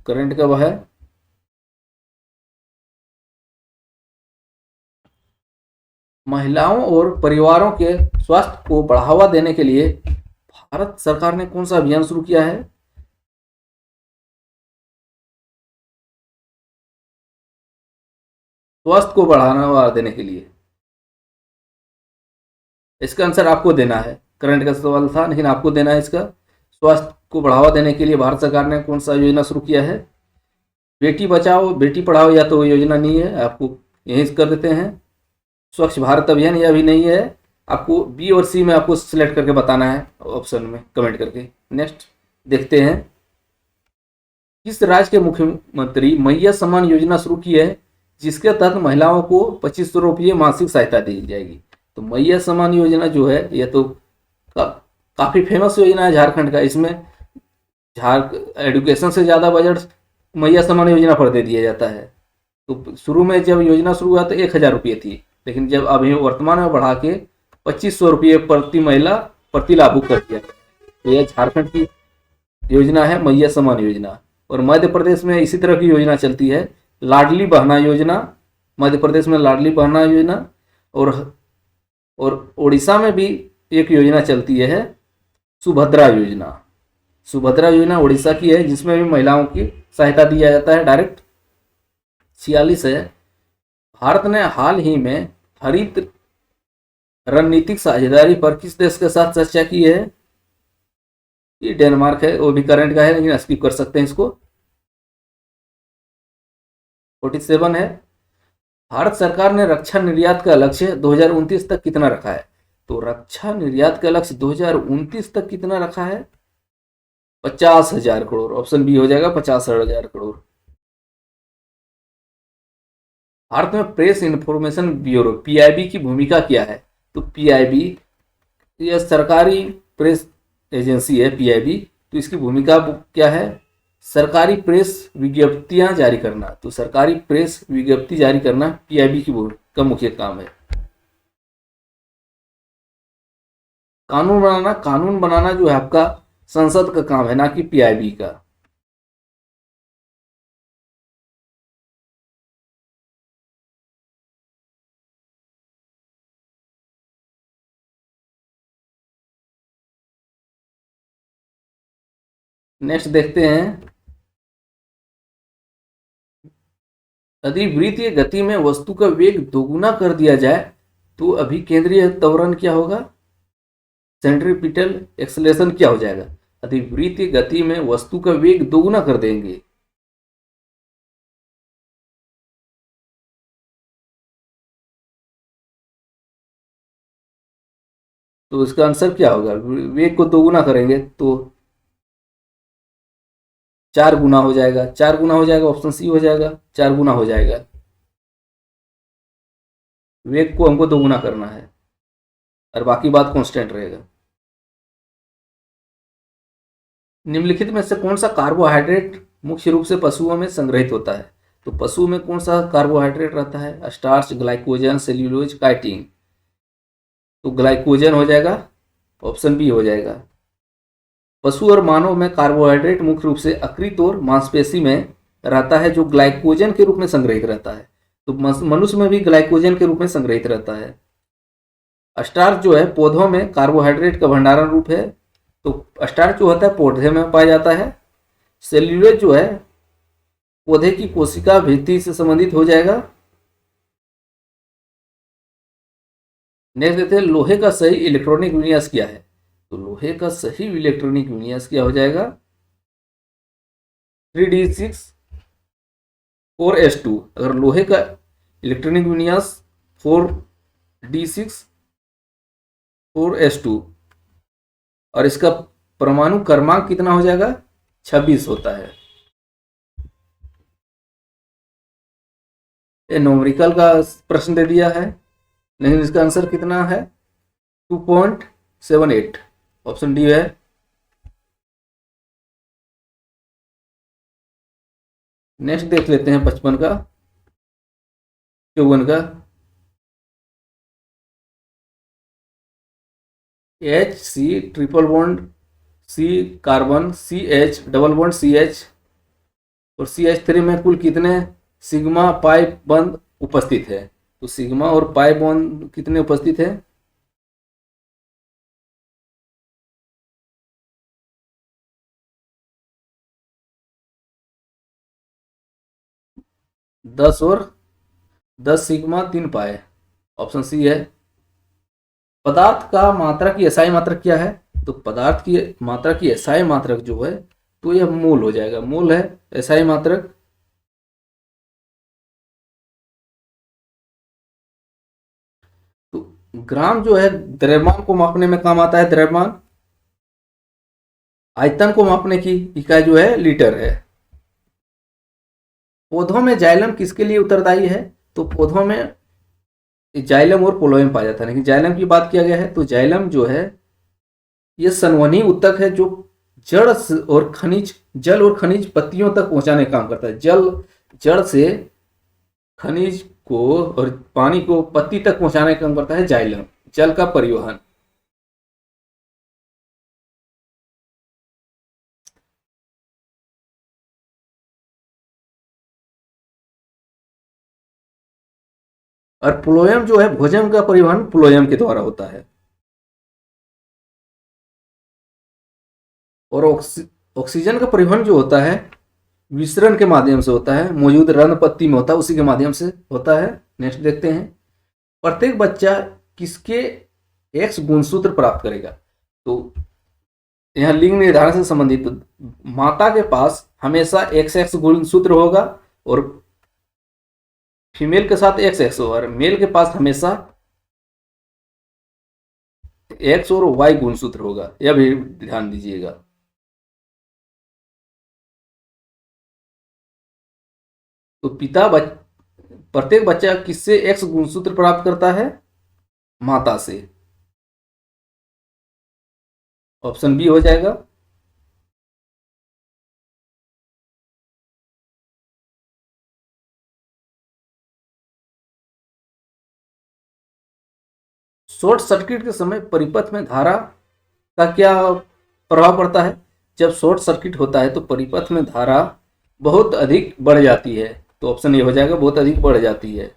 करंट कब है? महिलाओं और परिवारों के स्वास्थ्य को बढ़ावा देने के लिए भारत सरकार ने कौन सा अभियान शुरू किया है? स्वास्थ्य को बढ़ावा देने के लिए। इसका आंसर आपको देना है, करंट का सवाल था लेकिन आपको देना है इसका। स्वास्थ्य को बढ़ावा देने के लिए भारत सरकार ने कौन सा योजना शुरू किया है? बेटी बचाओ बेटी पढ़ाओ, या तो योजना नहीं है, आपको यहीं कर देते हैं। स्वच्छ भारत अभियान, यह भी नहीं है। आपको बी और सी में आपको सिलेक्ट करके बताना है ऑप्शन में कमेंट करके। नेक्स्ट देखते हैं, किस राज्य के मुख्यमंत्री मैया सम्मान योजना शुरू की है जिसके तहत महिलाओं को 2500 रुपये मासिक सहायता दी जाएगी? तो मैया सम्मान योजना जो है यह तो काफ़ी फेमस योजना है झारखंड का। इसमें एडुकेशन से ज़्यादा बजट मैया सम्मान योजना पर दे दिया जाता है। तो शुरू में जब योजना शुरू हुआ तो 1000 रुपये थी, लेकिन जब अभी वर्तमान में बढ़ा के 2500 रुपये प्रति महिला प्रति लागू कर दिया। तो यह झारखंड की योजना है मैया सम्मान योजना। और मध्य प्रदेश में इसी तरह की योजना चलती है, लाडली बहना योजना। मध्य प्रदेश में लाडली बहना योजना, और उड़ीसा में भी एक योजना चलती है सुभद्रा योजना। सुभद्रा योजना उड़ीसा की है, जिसमें भी महिलाओं की सहायता दिया जाता है डायरेक्ट। 46 है, भारत ने हाल ही में हरित रणनीतिक साझेदारी पर किस देश के साथ चर्चा की है? ये डेनमार्क है, वो भी करंट का है लेकिन स्किप कर सकते हैं इसको। 47 है, भारत सरकार ने रक्षा निर्यात का लक्ष्य 2029 तक कितना रखा है? तो रक्षा निर्यात का लक्ष्य 2029 तक कितना रखा है? 50,000 करोड़। ऑप्शन बी हो जाएगा, 50,000 करोड़। भारत में प्रेस इंफॉर्मेशन ब्यूरो पीआईबी की भूमिका क्या है? तो पीआईबी यह सरकारी प्रेस एजेंसी है पीआईबी। तो इसकी भूमिका क्या है? सरकारी प्रेस विज्ञप्तियां जारी करना। तो सरकारी प्रेस विज्ञप्ति जारी करना पीआईबी का मुख्य काम है। कानून बनाना जो है आपका संसद का काम है, ना कि पीआईबी का। नेक्स्ट देखते हैं, यदि वृत्तीय गति में वस्तु का वेग दोगुना कर दिया जाए तो अभिकेंद्रीय त्वरण क्या होगा? सेंट्रीपिटल एक्सेलरेशन क्या हो जाएगा? यदि वृत्तीय गति में वस्तु का वेग दोगुना कर देंगे तो इसका आंसर क्या होगा? वेग को दोगुना करेंगे तो 4 गुना हो जाएगा। 4 गुना हो जाएगा, ऑप्शन सी हो जाएगा, 4 गुना हो जाएगा। वेग को हमको दोगुना करना है और बाकी बात कांस्टेंट रहेगा। निम्नलिखित में से कौन सा कार्बोहाइड्रेट मुख्य रूप से पशुओं में संग्रहित होता है? तो पशु में कौन सा कार्बोहाइड्रेट रहता है? Starch, glycogen, cellulose, chitin. तो ग्लाइकोजन हो जाएगा, ऑप्शन बी हो जाएगा। पशु और मानव में कार्बोहाइड्रेट मुख्य रूप से यकृत और मांसपेशी में रहता है, जो ग्लाइकोजन के रूप में संग्रहित रहता है। तो मनुष्य में भी ग्लाइकोजन के रूप में संग्रहित रहता है। स्टार्च जो है पौधों में कार्बोहाइड्रेट का भंडारण रूप है। तो स्टार्च जो होता है पौधे में पाया जाता है। सेल्यूलोज जो है पौधे की कोशिका भित्ति से संबंधित हो जाएगा। नेक्स्ट देते हैं लोहे का सही इलेक्ट्रॉनिक विन्यास क्या है। तो लोहे का सही इलेक्ट्रॉनिक विन्यास क्या हो जाएगा, 3d6 4s2। अगर लोहे का इलेक्ट्रॉनिक विन्यास 4d6 4s2 और इसका परमाणु क्रमांक कितना हो जाएगा, 26 होता है। ये न्यूमेरिकल का प्रश्न दे दिया है, लेकिन इसका आंसर कितना है, 2.78, ऑप्शन डी है। नेक्स्ट देख लेते हैं 55 का, 54 का। HC triple bond C carbon, CH double bond CH और CH3 में कुल कितने सिग्मा पाई बॉन्ड उपस्थित है। तो सिग्मा और पाई बॉन्ड कितने उपस्थित है, दस और 10 सिग्मा 3 पाए, ऑप्शन सी है। पदार्थ का मात्रा की एसआई मात्रक क्या है, तो पदार्थ की मात्रा की एसआई मात्रक जो है तो यह मोल हो जाएगा, मोल है एसआई मात्रक। तो ग्राम जो है द्रव्यमान को मापने में काम आता है, द्रव्यमान। आयतन को मापने की इकाई जो है लीटर है। पौधों में जाइलम किसके लिए उत्तरदायी है, तो पौधों में जाइलम और पोलोयम पाया जाता है। लेकिन जाइलम की बात किया गया है तो जाइलम जो है ये संवहनी ऊतक है जो जल और खनिज पत्तियों तक पहुंचाने का काम करता है। जड़ से खनिज को और पानी को पत्ती तक पहुंचाने का काम करता है जाइलम, जल का परिवहन। और प्लोयम जो है भोजन का परिवहन प्लोयम के द्वारा होता है। और ऑक्सीजन का परिवहन जो होता है विसरण के माध्यम से होता है, मौजूद रंध्र पत्ती में होता है, उसी के माध्यम से होता है। नेक्स्ट देखते हैं, प्रत्येक बच्चा किसके एक्स गुणसूत्र प्राप्त करेगा। तो यह लिंग निर्धारण से संबंधित, माता के पास हमेशा XX गुणसूत्र होगा और फीमेल के साथ XX और मेल के पास हमेशा X और Y गुणसूत्र होगा, यह भी ध्यान दीजिएगा। तो प्रत्येक बच्चा किससे X गुणसूत्र प्राप्त करता है, माता से, ऑप्शन बी हो जाएगा। शॉर्ट सर्किट के समय परिपथ में धारा का क्या प्रभाव पड़ता है। जब शॉर्ट सर्किट होता है तो परिपथ में धारा बहुत अधिक बढ़ जाती है, तो ऑप्शन ये हो जाएगा, बहुत अधिक बढ़ जाती है।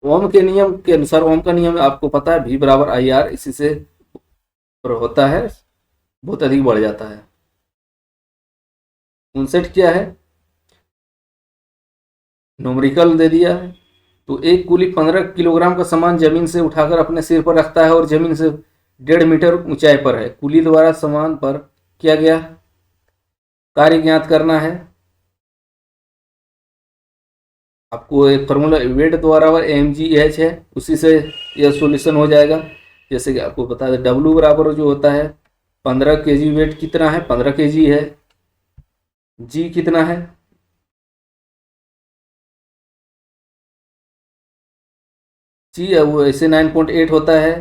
ओम के नियम के अनुसार, ओम का नियम आपको पता है, V बराबर IR, इसी से होता है, बहुत अधिक बढ़ जाता है। 59 क्या है, न्यूमेरिकल दे दिया है। तो एक कुली 15 किलोग्राम का सामान जमीन से उठाकर अपने सिर पर रखता है और जमीन से 1.5 मीटर ऊंचाई पर है। कुली द्वारा सामान पर किया गया कार्य ज्ञात करना है। आपको एक फॉर्मूला वेट द्वारा mgh है, उसी से यह सॉल्यूशन हो जाएगा। जैसे कि आपको बता दें, W बराबर जो होता है 15 kg, वेट कितना है 15 kg है, G कितना है, G वो ऐसे 9.8 होता है,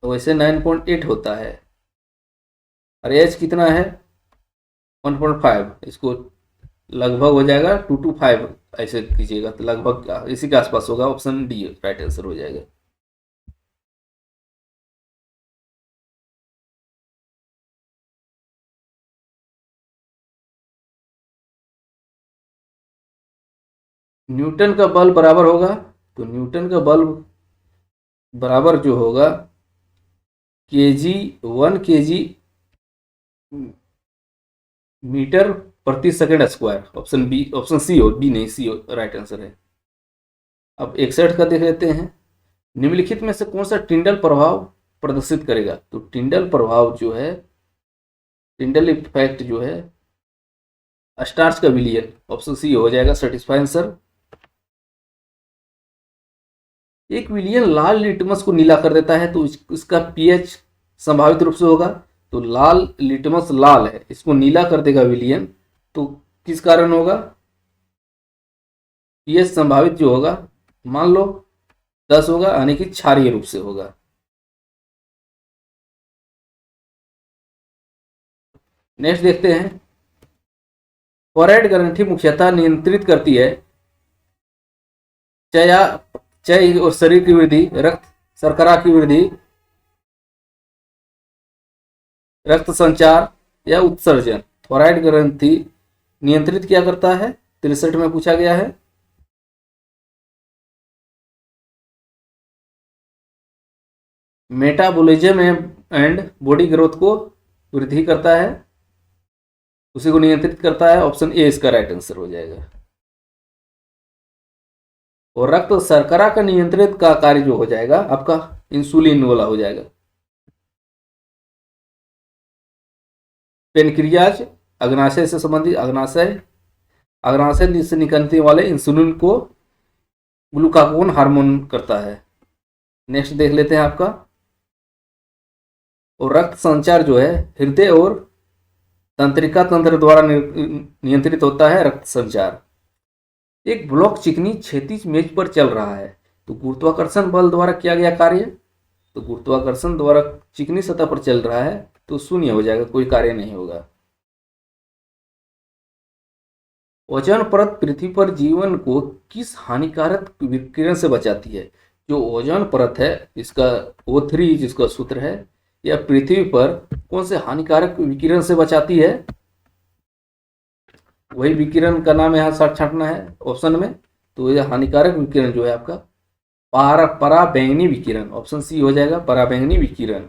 वैसे 9.8 होता है। और H कितना है 1.5, इसको लगभग हो जाएगा 2 to 5, ऐसे कीजिएगा तो लगभग इसी के आसपास होगा, ऑप्शन डी राइट आंसर हो जाएगा। न्यूटन का बल बराबर होगा, तो न्यूटन का बल बराबर जो होगा kg 1 kg मीटर प्रति second square, option B, option C हो, बी नहीं सी हो राइट आंसर है। अब 61 का देख लेते हैं। निम्नलिखित में से कौन सा टिंडल प्रभाव प्रदर्शित करेगा? तो टिंडल प्रभाव जो है, टिंडल इफेक्ट जो है स्टार्च का विलियन, ऑप्शन सी हो जाएगा सैटिस्फाई आंसर। एक विलियन लाल लिटमस को नीला कर देता है तो इसका पीएच संभावित रूप से होगा। तो लाल लिटमस लाल है, इसको नीला कर देगा विलियन, तो किस कारण होगा? पीएच संभावित जो होगा मान लो 10 होगा, यानी कि क्षारीय रूप से होगा। नेक्स्ट देखते हैं। फ्लोराइड ग्रंथि मुख्यतः नियंत्रित करती है चय और शरीर की वृद्धि, रक्त शर्करा की वृद्धि, रक्त संचार या उत्सर्जन। फ्लोराइड ग्रंथि नियंत्रित क्या करता है? 63 में पूछा गया है। मेटाबॉलिज्म एंड बॉडी ग्रोथ को वृद्धि करता है, उसी को नियंत्रित करता है। ऑप्शन ए इसका राइट आंसर हो जाएगा। और रक्त शर्करा का नियंत्रित का कार्य जो हो जाएगा आपका इंसुलिन वाला हो जाएगा। पेनक्रियाज अग्नाशय से संबंधित, अग्नाशय से निकलने वाले इंसुलिन को ग्लूकागोन हार्मोन करता है। नेक्स्ट देख लेते हैं आपका। और रक्त संचार जो है हृदय और तंत्रिका तंत्र द्वारा नियंत्रित होता है रक्त संचार। एक ब्लॉक चिकनी क्षैतिज मेज पर चल रहा है तो गुरुत्वाकर्षण बल द्वारा किया गया कार्य, तो गुरुत्वाकर्षण द्वारा चिकनी सतह पर चल रहा है तो शून्य हो जाएगा, कोई कार्य नहीं होगा। ओजोन परत पृथ्वी पर जीवन को किस हानिकारक विकिरण से बचाती है? जो ओजोन परत है इसका O3 जिसका सूत्र है, यह पृथ्वी पर कौन से हानिकारक विकिरण से बचाती है? वही विकिरण का नाम यहाँ साथ छांटना है ऑप्शन में। तो यह हानिकारक विकिरण जो है आपका पराबैंगनी विकिरण, ऑप्शन सी हो जाएगा पराबैंगनी विकिरण।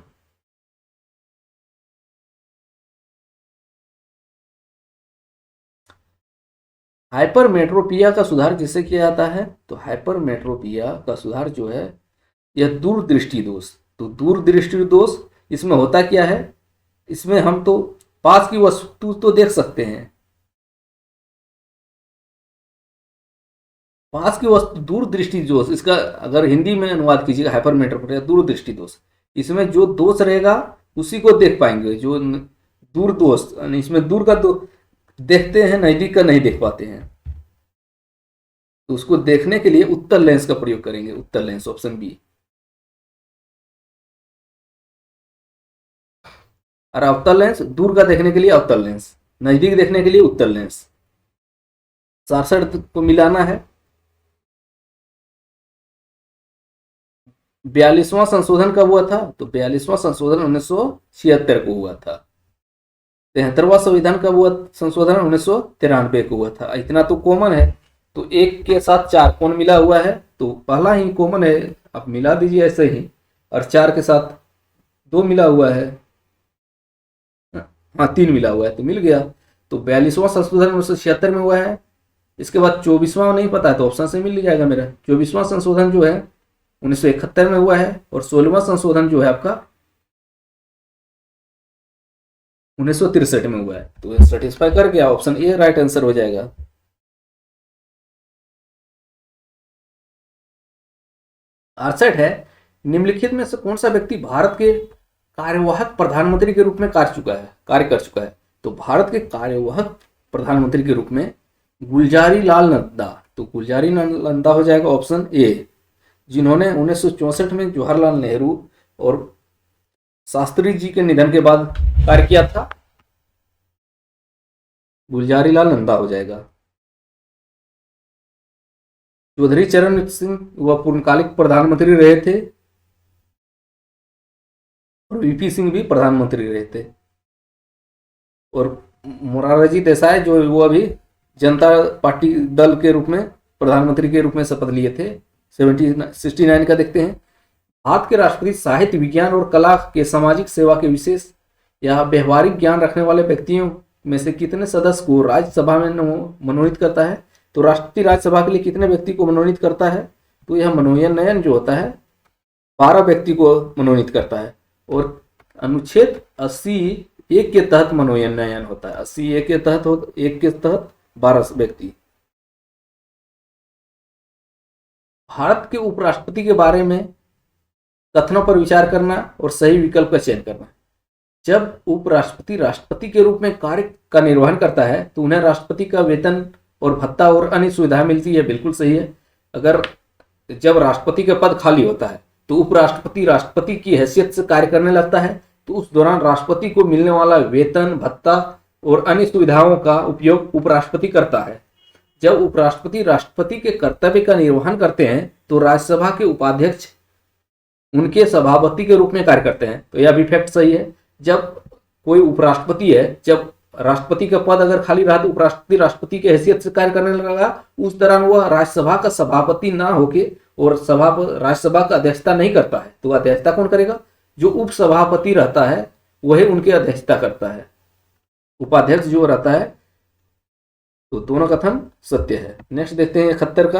हाइपरमेट्रोपिया का सुधार किससे किया जाता है? तो हाइपरमेट्रोपिया का सुधार जो है यह दूरदृष्टि दोष। तो दूरदृष्टि दोष इसमें होता क्या है? इसमें हम तो पास की वस्तु तो देख सकते हैं, पास की वस्तु दूरदृष्टि दोष, इसका अगर हिंदी में अनुवाद कीजिएगा हाइपरमेट्रोपिया दूरदृष्टि दोष, इसमें जो दोष रहेगा उसी को देख पाएंगे। जो दूर दोष, इसमें दूर का तो देखते हैं, नजदीक का नहीं देख पाते हैं, तो उसको देखने के लिए उत्तल लेंस का प्रयोग करेंगे, उत्तल लेंस, ऑप्शन बी। और अवतल लेंस दूर का देखने के लिए अवतल लेंस, नजदीक देखने के लिए उत्तल लेंस। 67 को मिलाना है। 42वां संशोधन कब हुआ था? तो 42वां संशोधन 1976 को हुआ था। 73वां संविधान कब हुआ? संशोधन 1993 को हुआ था। इतना तो कॉमन है, तो एक के साथ 4 कौन मिला हुआ है? तो पहला ही कॉमन है, आप मिला दीजिए ऐसे ही। और 4 के साथ 2 मिला हुआ है, हाँ 3 मिला हुआ है तो मिल गया। तो 42वां संशोधन 1976 में हुआ है। इसके बाद 24वां नहीं पता है तो ऑप्शन से मिल जाएगा मेरा। 24वां संशोधन जो है 1971 में हुआ है और 16वां संशोधन जो है आपका 1963 में हुआ है। तो सेटिस्फाई कर गया, ऑप्शन ए राइट आंसर हो जाएगा। आर्सेट है, निम्नलिखित में से कौन सा व्यक्ति भारत के कार्यवाहक प्रधानमंत्री के रूप में कार्य कर चुका है? तो भारत के कार्यवाहक प्रधानमंत्री के रूप में गुलजारी लाल नंदा, तो गुलजारी नंदा हो जाएगा ऑप्शन ए, जिन्होंने 1964 में जवाहरलाल नेहरू और शास्त्री जी के निधन के बाद कार्य किया था। गुलजारी लाल नंदा हो जाएगा। चौधरी चरण सिंह वह पूर्णकालिक प्रधानमंत्री रहे थे और वीपी सिंह भी प्रधानमंत्री रहे थे। और मोरारजी देसाई जो वो अभी जनता पार्टी दल के रूप में प्रधानमंत्री के रूप में शपथ लिए थे। 69 का देखते हैं। भारत के राष्ट्रपति साहित्य, विज्ञान और कला के सामाजिक सेवा के विशेष या व्यवहारिक ज्ञान रखने वाले व्यक्तियों में से कितने सदस्य को राज्यसभा में मनोनीत करता है? तो राष्ट्रपति राज्यसभा के लिए कितने व्यक्ति को मनोनीत करता है? तो यह मनोनयन जो होता है 12 व्यक्ति को मनोनीत करता है, और अनुच्छेद 80(1) के तहत मनोनयन होता है। 80(1) के तहत 12 व्यक्ति। भारत के उपराष्ट्रपति के बारे में कथनों पर विचार करना और सही विकल्प का चयन करना। जब उपराष्ट्रपति राष्ट्रपति के रूप में कार्य का निर्वहन करता है तो उन्हें राष्ट्रपति का वेतन और भत्ता और अन्य सुविधाएं मिलती है, बिल्कुल सही है। अगर जब राष्ट्रपति का पद खाली होता है तो उपराष्ट्रपति राष्ट्रपति की हैसियत से कार्य करने लगता है, तो उस दौरान राष्ट्रपति को मिलने वाला वेतन, भत्ता और अन्य सुविधाओं का उपयोग उपराष्ट्रपति करता है। जब उपराष्ट्रपति राष्ट्रपति के कर्तव्य का निर्वहन करते हैं तो राज्यसभा के उपाध्यक्ष उनके सभापति के रूप में कार्य करते हैं, तो यह भी फैक्ट सही है। जब कोई उपराष्ट्रपति है, जब राष्ट्रपति का पद अगर खाली रहा तो उपराष्ट्रपति राष्ट्रपति की हैसियत से कार्य करने लगा, उस दौरान वह राज्यसभा का सभापति ना होके और राज्यसभा का अध्यक्षता नहीं करता है, तो अध्यक्षता कौन करेगा? जो उप सभापति रहता है वही उनकी अध्यक्षता करता है, उपाध्यक्ष जो रहता है। तो दोनों कथन सत्य है। नेक्स्ट देखते हैं 71 का।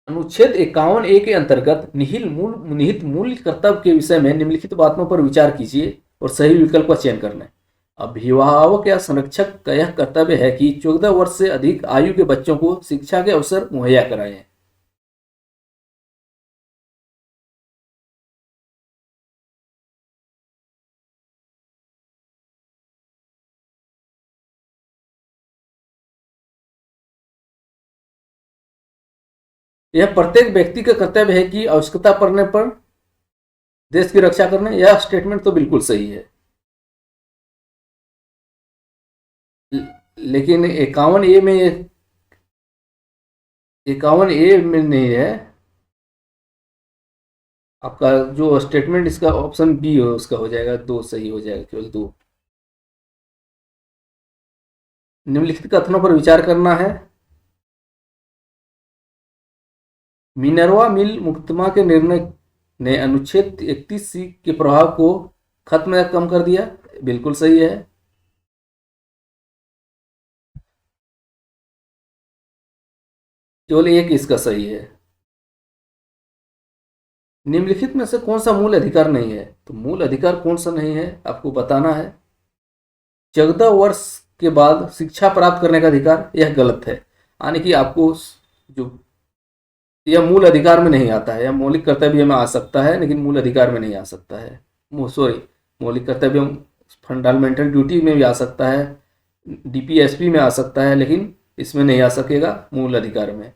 अनुच्छेद 51(a) के अंतर्गत निहित मूल कर्तव्य के विषय में निम्नलिखित बातों पर विचार कीजिए और सही विकल्प का चयन करना है। अभिभावक या संरक्षक का यह कर्तव्य है कि 14 वर्ष से अधिक आयु के बच्चों को शिक्षा के अवसर मुहैया कराएं। यह प्रत्येक व्यक्ति का कर्तव्य है कि आवश्यकता पड़ने पर देश की रक्षा करना। यह स्टेटमेंट तो बिल्कुल सही है, लेकिन 51(a) में नहीं है। आपका जो स्टेटमेंट इसका ऑप्शन बी हो उसका हो जाएगा, 2 सही हो जाएगा, केवल 2। निम्नलिखित कथनों पर विचार करना है। मिनर्वा मिल मुकदमा के निर्णय ने अनुच्छेद 31(c) के प्रभाव को खत्म या कम कर दिया, बिल्कुल सही है। केवल एक इसका सही है। निम्नलिखित में से कौन सा मूल अधिकार नहीं है? तो मूल अधिकार कौन सा नहीं है आपको बताना है। 14 वर्ष के बाद शिक्षा प्राप्त करने का अधिकार, यह गलत है। यानी कि आपको जो यह मूल अधिकार में नहीं आता है, यह मौलिक कर्तव्य में आ सकता है लेकिन मूल अधिकार में नहीं आ सकता है। मौलिक कर्तव्य फंडामेंटल ड्यूटी में भी आ सकता है, डीपीएसपी में आ सकता है, लेकिन इसमें नहीं आ सकेगा मूल अधिकार में।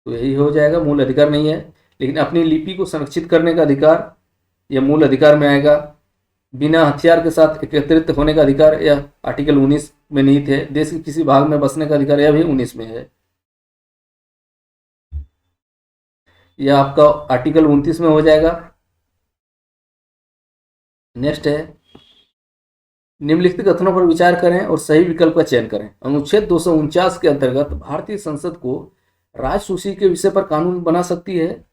तो यही हो जाएगा, मूल अधिकार नहीं है। लेकिन अपनी लिपि को संरक्षित करने का अधिकार यह मूल अधिकार में आएगा। बिना हथियार के साथ एकत्रित होने का अधिकार यह आर्टिकल 19 में निहित है। देश के किसी भाग में बसने का अधिकार यह भी 19 में है। यह आपका आर्टिकल 29 में हो जाएगा। नेक्स्ट है, निम्नलिखित कथनों पर विचार करें और सही विकल्प का चयन करें। अनुच्छेद 249 के अंतर्गत भारतीय संसद को राजसूची के विषय पर कानून बना सकती है।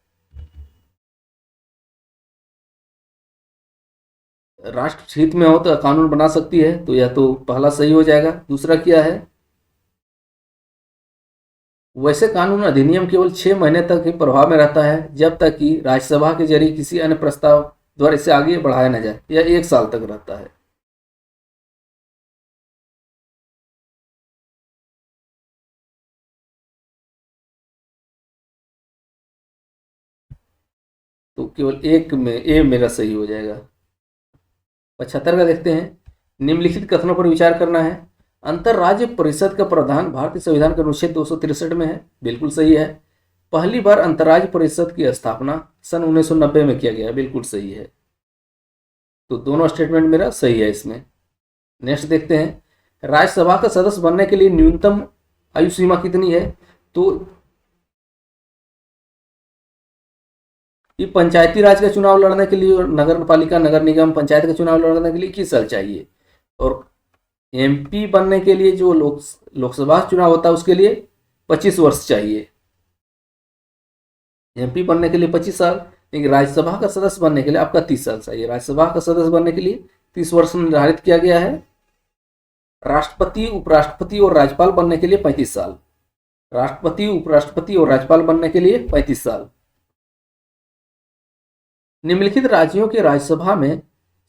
राष्ट्र हित में हो तो कानून बना सकती है, तो यह तो पहला सही हो जाएगा। दूसरा क्या है? वैसे कानून अधिनियम केवल 6 महीने तक ही प्रभाव में रहता है, जब तक कि राज्यसभा के जरिए किसी अन्य प्रस्ताव द्वारा इसे आगे बढ़ाया न जाए। यह 1 साल तक रहता है। तो केवल एक में ए मेरा सही हो जाएगा। 75 का देखते हैं। निम्नलिखित कथनों पर विचार करना है। अंतरराज्य परिषद का प्रावधान भारतीय संविधान के अनुच्छेद 263 में है, बिल्कुल सही है। पहली बार अंतरराज्य परिषद की स्थापना सन 1990 में किया गया, बिल्कुल सही है। तो दोनों स्टेटमेंट मेरा सही है इसमें। नेक्स्ट देखते हैं, राज्यसभा का सदस्य बनने के लिए न्यूनतम आयु सीमा कितनी है? तो ये पंचायती राज का चुनाव लड़ने के लिए, नगर पालिका, नगर निगम, पंचायत का चुनाव लड़ने के लिए 21 साल चाहिए, और एमपी बनने के लिए जो लोकसभा चुनाव होता है उसके लिए 25 वर्ष चाहिए। एमपी बनने के लिए 25 साल, लेकिन राज्यसभा का सदस्य बनने के लिए आपका 30 साल चाहिए। राज्यसभा का सदस्य बनने के लिए 30 वर्ष निर्धारित किया गया है। राष्ट्रपति, उपराष्ट्रपति और राज्यपाल बनने के लिए 35 साल। राष्ट्रपति, उपराष्ट्रपति और राज्यपाल बनने के लिए 35 साल। निम्नलिखित राज्यों के राज्यसभा में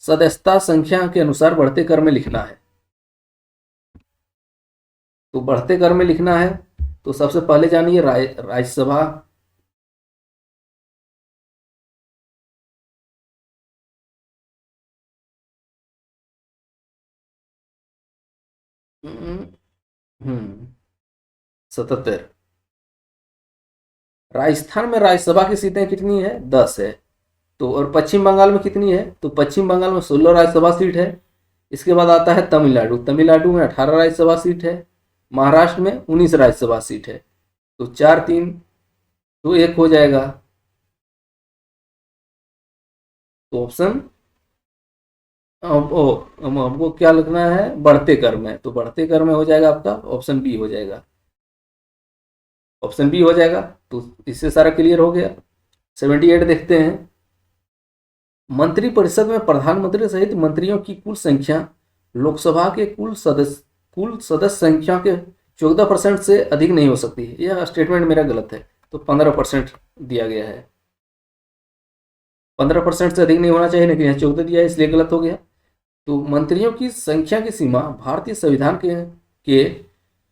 सदस्यता संख्या के अनुसार बढ़ते क्रम में लिखना है। तो बढ़ते क्रम में लिखना है तो सबसे पहले जानिए राज्यसभा। हम्म 77। राजस्थान में राज्यसभा की सीटें कितनी है? 10 है। तो और पश्चिम बंगाल में कितनी है? तो पश्चिम बंगाल में 16 राज्यसभा सीट है। इसके बाद आता है तमिलनाडु, तमिलनाडु में 18 राज्यसभा सीट है। महाराष्ट्र में 19 राज्यसभा सीट है। तो 4 3 2 1 हो जाएगा। तो ऑप्शन अब हमको क्या लिखना है? बढ़ते क्रम में। तो बढ़ते क्रम में हो जाएगा आपका ऑप्शन बी हो जाएगा। ऑप्शन बी हो जाएगा। तो इससे सारा क्लियर हो गया। 78 देखते हैं। मंत्रिपरिषद में प्रधानमंत्री सहित मंत्रियों की कुल संख्या लोकसभा के कुल सदस्य संख्या के 14% से अधिक नहीं हो सकती है। यह स्टेटमेंट मेरा गलत है। तो 15% दिया गया है। 15% से अधिक नहीं होना चाहिए, लेकिन यह 14 दिया है, इसलिए गलत हो गया। तो मंत्रियों की संख्या की सीमा भारतीय संविधान के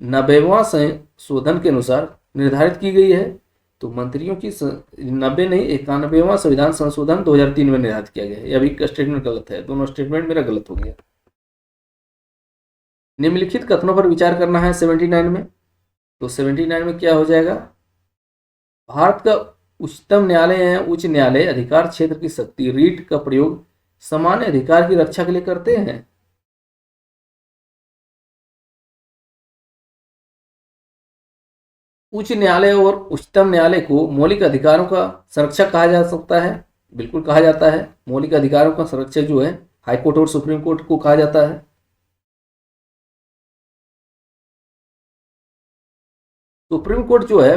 90वां संशोधन के अनुसार निर्धारित की गई है। तो मंत्रियों की 90 नहीं 91वां संविधान संशोधन 2003 में निर्धारित किया गया है। यह भी स्टेटमेंट गलत है। दोनों स्टेटमेंट मेरा गलत हो गया। निम्नलिखित कथनों पर विचार करना है 79 में। तो 79 में क्या हो जाएगा? भारत का उच्चतम न्यायालय है उच्च न्यायालय अधिकार क्षेत्र की शक्ति रीट का प्रयोग सामान्य अधिकार की रक्षा के लिए करते हैं। उच्च न्यायालय और उच्चतम न्यायालय को मौलिक अधिकारों का संरक्षक कहा जा सकता है। बिल्कुल कहा जाता है। मौलिक अधिकारों का संरक्षक जो है हाईकोर्ट और सुप्रीम कोर्ट को कहा जाता है। सुप्रीम कोर्ट जो है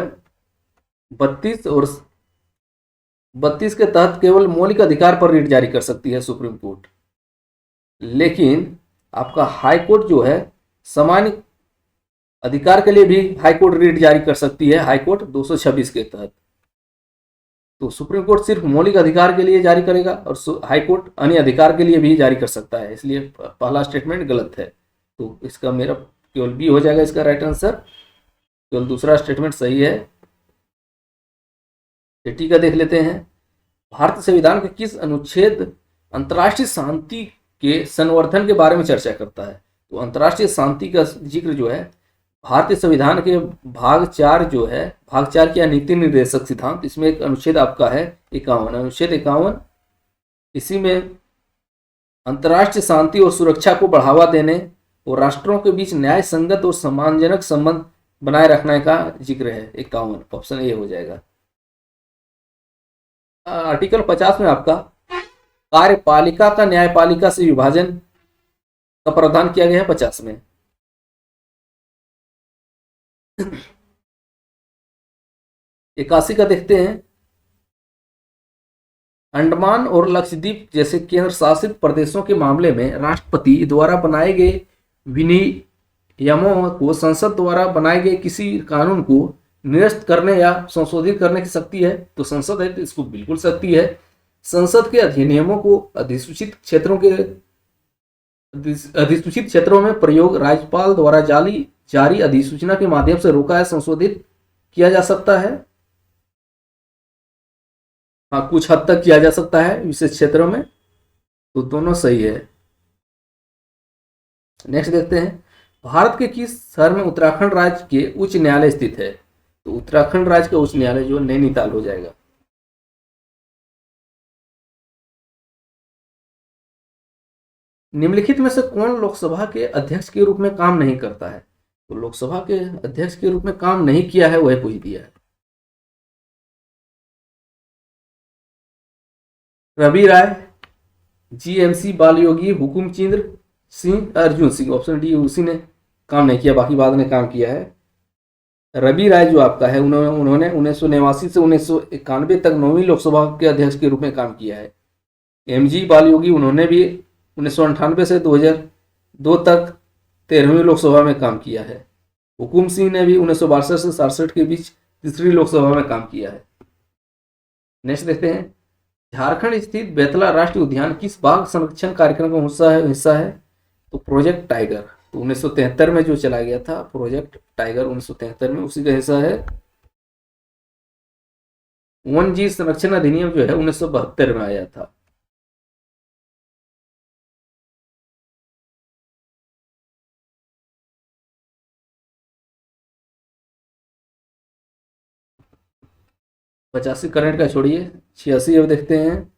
32 के तहत केवल मौलिक अधिकार पर रीट जारी कर सकती है सुप्रीम कोर्ट। लेकिन आपका हाई कोर्ट जो है सामान्य अधिकार के लिए भी हाई कोर्ट रीट जारी कर सकती है, हाई कोर्ट 226 के तहत। तो सुप्रीम कोर्ट सिर्फ मौलिक अधिकार के लिए जारी करेगा और हाई कोर्ट अन्य अधिकार के लिए भी जारी कर सकता है। इसलिए पहला स्टेटमेंट गलत है। तो इसका मेरा केवल बी हो जाएगा इसका राइट आंसर। केवल दूसरा स्टेटमेंट सही है। 80 का देख लेते हैं। भारतीय संविधान के किस अनुच्छेद अंतर्राष्ट्रीय शांति के संवर्धन के बारे में चर्चा करता है? तो अंतर्राष्ट्रीय शांति का जिक्र जो है भारतीय संविधान के भाग 4 जो है, भाग 4 क्या नीति निर्देशक सिद्धांत, इसमें एक अनुच्छेद आपका है 51, अनुच्छेद 51। इसी में अंतर्राष्ट्रीय शांति और सुरक्षा को बढ़ावा देने और राष्ट्रों के बीच न्याय संगत और सम्मानजनक संबंध बनाए रखने का जिक्र है। 51 ऑप्शन ए हो जाएगा। आर्टिकल 50 में आपका कार्यपालिका का न्यायपालिका से विभाजन का प्रावधान किया गया है 50 में। 81 का देखते हैं। अंडमान और लक्षद्वीप जैसे केंद्र शासित प्रदेशों के मामले में राष्ट्रपति द्वारा बनाए गए विनियमों को संसद द्वारा बनाए गए किसी कानून को निरस्त करने या संशोधित करने की शक्ति है। तो संसद है, तो इसको बिल्कुल शक्ति है। संसद के अधिनियमों को अधिसूचित क्षेत्रों में प्रयोग राज्यपाल द्वारा जारी अधिसूचना के माध्यम से रोका या संशोधित किया जा सकता है। हाँ, कुछ हद तक किया जा सकता है विशेष क्षेत्रों में। तो दोनों सही है। नेक्स्ट देखते हैं। भारत के किस शहर में उत्तराखंड राज्य के उच्च न्यायालय स्थित है? तो उत्तराखंड राज्य का उच्च न्यायालय जो नैनीताल हो जाएगा। निम्नलिखित में से कौन लोकसभा के अध्यक्ष के रूप में काम नहीं करता है? तो लोकसभा के अध्यक्ष के रूप में काम नहीं किया है वह पूछ दिया है। Ravi Rai, G M C Balayogi, Hukumchandra Singh, Arjun Singh. Option D उसी ने काम नहीं किया, बाकी बाद में काम किया है। रवि राय जो आपका है उन्होंने 1989 से 1991 तक 9वीं लोकसभा के अध्यक्ष के रूप में काम किया है। एमजी बालयोगी उन्होंने भी 1998 से 2002 तक 13वीं लोकसभा में काम किया है। हुकुम सिंह ने भी 1962 से 67 के बीच तीसरी लोकसभा में काम किया है। नेक्स्ट देखते हैं, झारखंड स्थित बेतला राष्ट्रीय उद्यान किस बाघ संरक्षण कार्यक्रम का हिस्सा है? तो प्रोजेक्ट टाइगर। तो 1973 में जो चला गया था प्रोजेक्ट टाइगर 1973 में, उसी का हिस्सा है। वन जीव संरक्षण अधिनियम जो है 1972 में आया था। पचासी करंट का छोड़िए, 86 अब देखते हैं।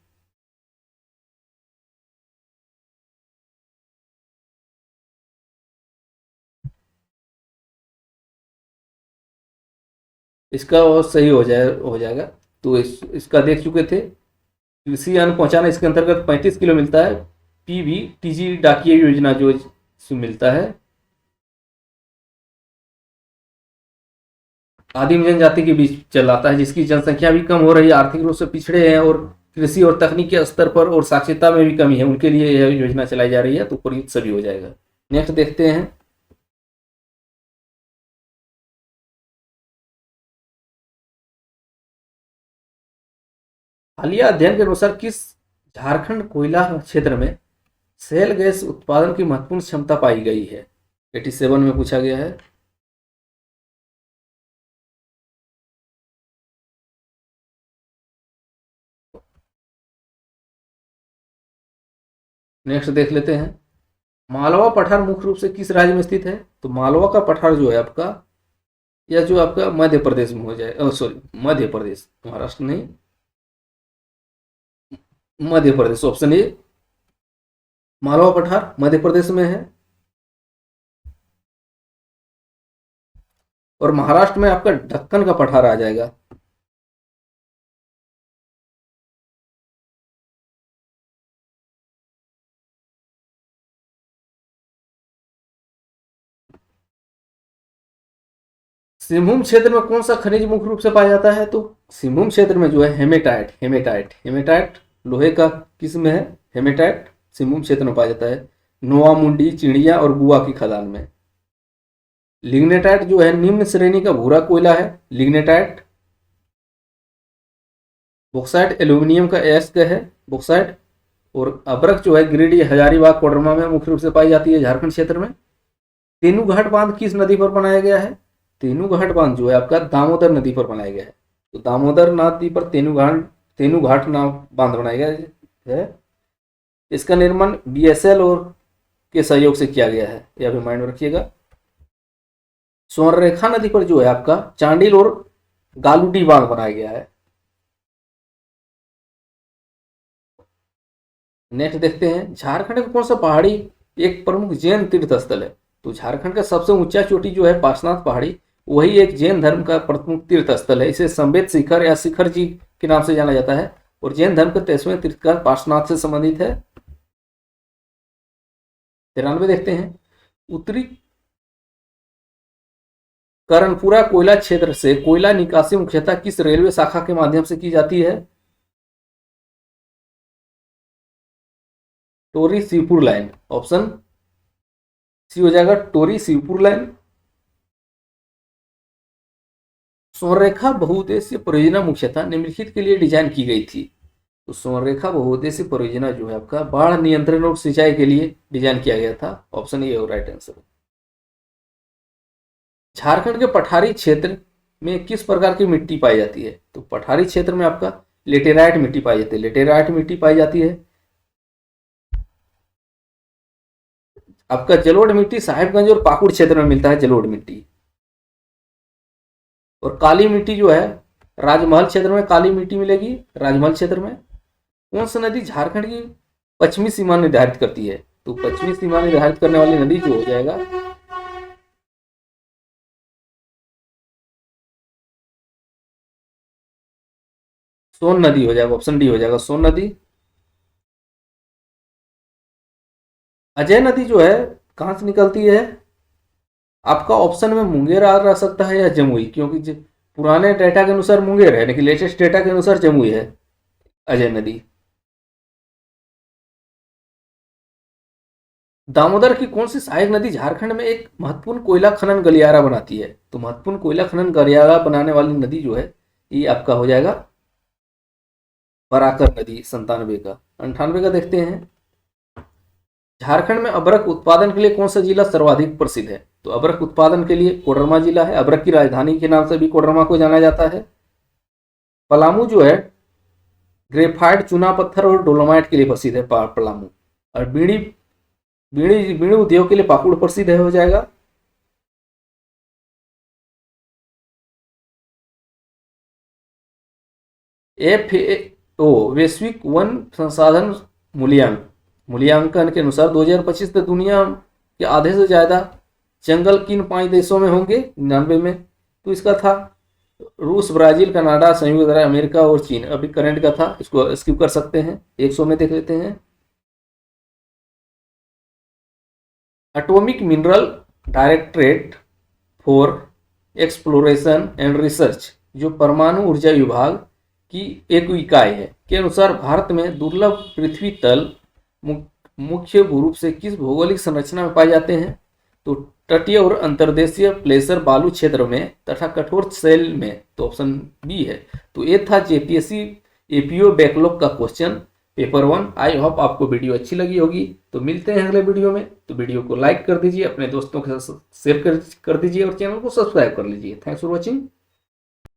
इसका और सही हो जाएगा। तो इसका देख चुके थे, कृषि अन्न पहुंचाना, इसके अंतर्गत 35 किलो मिलता है। पीवी टीजी डाकिया योजना जो मिलता है। आदिम जनजाति के बीच चलाता है, जिसकी जनसंख्या भी कम हो रही है, आर्थिक रूप से पिछड़े हैं और कृषि और तकनीकी स्तर पर और साक्षरता में भी कमी है, उनके लिए यह योजना चलाई जा रही है। तो पूरी सभी हो जाएगा। नेक्स्ट देखते हैं, हालिया अध्ययन के अनुसार किस झारखंड कोयला क्षेत्र में सेल गैस उत्पादन की महत्वपूर्ण क्षमता पाई गई है? 87 में पूछा गया है। नेक्स्ट देख लेते हैं, मालवा पठार मुख्य रूप से किस राज्य में स्थित है? तो मालवा का पठार जो है आपका, या जो आपका मध्य प्रदेश में हो जाए, सॉरी मध्य प्रदेश, महाराष्ट्र नहीं, मध्य प्रदेश, ऑप्शन ए मालवा पठार मध्य प्रदेश में है। और महाराष्ट्र में आपका ढक्कन का पठार आ जाएगा। सिंहभूम क्षेत्र में कौन सा खनिज मुख्य रूप से पाया जाता है? तो सिंहभूम क्षेत्र में जो है हेमेटाइट, हेमेटाइट लोहे का किस्म है। हेमेटाइट सिंहभूम क्षेत्र में पाया जाता है, नोआ मुंडी, चिड़िया और गुआ की खदान में। लिग्नेटाइट जो है निम्न श्रेणी का भूरा कोयला है, लिग्नेटाइट। बॉक्साइट एल्यूमिनियम का अयस्क है, बॉक्साइट। और अब्रक जो है गिरिडीह, हजारीबाग, कोडरमा में मुख्य रूप से पाई जाती है, झारखंड क्षेत्र में। तेनूघाट बांध किस नदी पर बनाया गया है? तेनूघाट बांध जो है आपका दामोदर नदी पर बनाया गया है। तो दामोदर नदी पर तेनूघाट नाम बांध बनाया गया है। इसका निर्माण बीएसएल और के सहयोग से किया गया है, यह भी माइंड में रखिएगा। स्वर्णरेखा नदी पर जो है आपका चांडिल और गालूडी बांध बनाया गया है। नेक्स्ट देखते हैं, झारखंड का कौन सा पहाड़ी एक प्रमुख जैन तीर्थ स्थल है? तो झारखंड का सबसे ऊंचा चोटी जो है पार्श्वनाथ पहाड़ी, वही एक जैन धर्म का प्रमुख तीर्थ स्थल है। इसे संवेद शिखर या शिखर जी के नाम से जाना जाता है और जैन धर्म के 23वें तीर्थंकर पार्श्वनाथ से संबंधित है। 93 देखते हैं, उत्तरी करणपुरा कोयला क्षेत्र से कोयला निकासी मुख्यतः किस रेलवे शाखा के माध्यम से की जाती है? Tori Shivpur line, option C हो जाएगा, टोरी शिवपुर लाइन। स्वर्णरेखा बहुउद्देशीय परियोजना मुख्यतः निम्नलिखित के लिए डिजाइन की गई थी। तो स्वर्णरेखा बहुउद्देशीय परियोजना जो है आपका बाढ़ नियंत्रण और सिंचाई के लिए डिजाइन किया गया था, option A right answer. Jharkhand के पठारी क्षेत्र में किस प्रकार की मिट्टी पाई जाती है? तो पठारी क्षेत्र में आपका लेटेराइट मिट्टी पाई जाती है, लेटेराइट मिट्टी पाई जाती है। आपका जलोढ़ मिट्टी साहिबगंज और पाकुड़ क्षेत्र में मिलता है, जलोढ़ मिट्टी। और काली मिट्टी जो है राजमहल क्षेत्र में काली मिट्टी मिलेगी, राजमहल क्षेत्र में। कौन सी नदी झारखंड की पश्चिमी सीमा निर्धारित करती है? तो पश्चिमी सीमा निर्धारित करने वाली नदी जो हो जाएगा सोन नदी हो जाएगा, ऑप्शन डी हो जाएगा, सोन नदी। अजय नदी जो है कहां से निकलती है? आपका ऑप्शन में मुंगेर आ रह सकता है या जमुई, क्योंकि पुराने डेटा के अनुसार मुंगेर है, लेकिन लेटेस्ट डेटा के अनुसार जमुई है अजय नदी। दामोदर की कौन सी सहायक नदी झारखंड में एक महत्वपूर्ण कोयला खनन गलियारा बनाती है? तो महत्वपूर्ण कोयला खनन गलियारा बनाने वाली नदी जो है ये आपका हो जाएगा बराकर नदी 97 का। 98 का देखते हैं, झारखंड में अबरक उत्पादन के लिए कौन सा जिला सर्वाधिक प्रसिद्ध है? तो अबरक उत्पादन के लिए कोडरमा जिला है। अबरक की राजधानी के नाम से भी कोडरमा को जाना जाता है। पलामू जो है ग्रेफाइट, चूना पत्थर और डोलोमाइट के लिए प्रसिद्ध है पलामू। और बीड़ी बीड़ी बीड़ी उद्योग के लिए पाकुड़ प्रसिद्ध है, हो जाएगा। FAO वैश्विक वन संसाधन मूल्यांकन के अनुसार 2025 तक दुनिया के आधे से ज्यादा जंगल किन 5 देशों में होंगे? 99 में। तो इसका था रूस, ब्राजील, कनाडा, संयुक्त अरब अमेरिका और चीन। अभी करंट का था, इसको स्किप कर सकते हैं। 100 में देख लेते हैं। Atomic mineral directorate for exploration and research, जो परमाणु ऊर्जा विभाग की एक इकाई है, के अनुसार भारत में दुर्लभ पृथ्वी तल मुख्य रूप से किस भौगोलिक संरचना में पाए जाते हैं? तो तटीय और अंतर्देशीय प्लेसर बालू क्षेत्र में तथा कठोर सेल में। तो ऑप्शन बी है। तो ये था जेपीएससी एपीओ बैकलॉग का क्वेश्चन पेपर 1। आई होप आपको वीडियो अच्छी लगी होगी। तो मिलते हैं अगले वीडियो में। तो वीडियो को लाइक कर दीजिए, अपने दोस्तों के साथ शेयर कर दीजिए और चैनल को सब्सक्राइब कर लीजिए। Thanks for watching.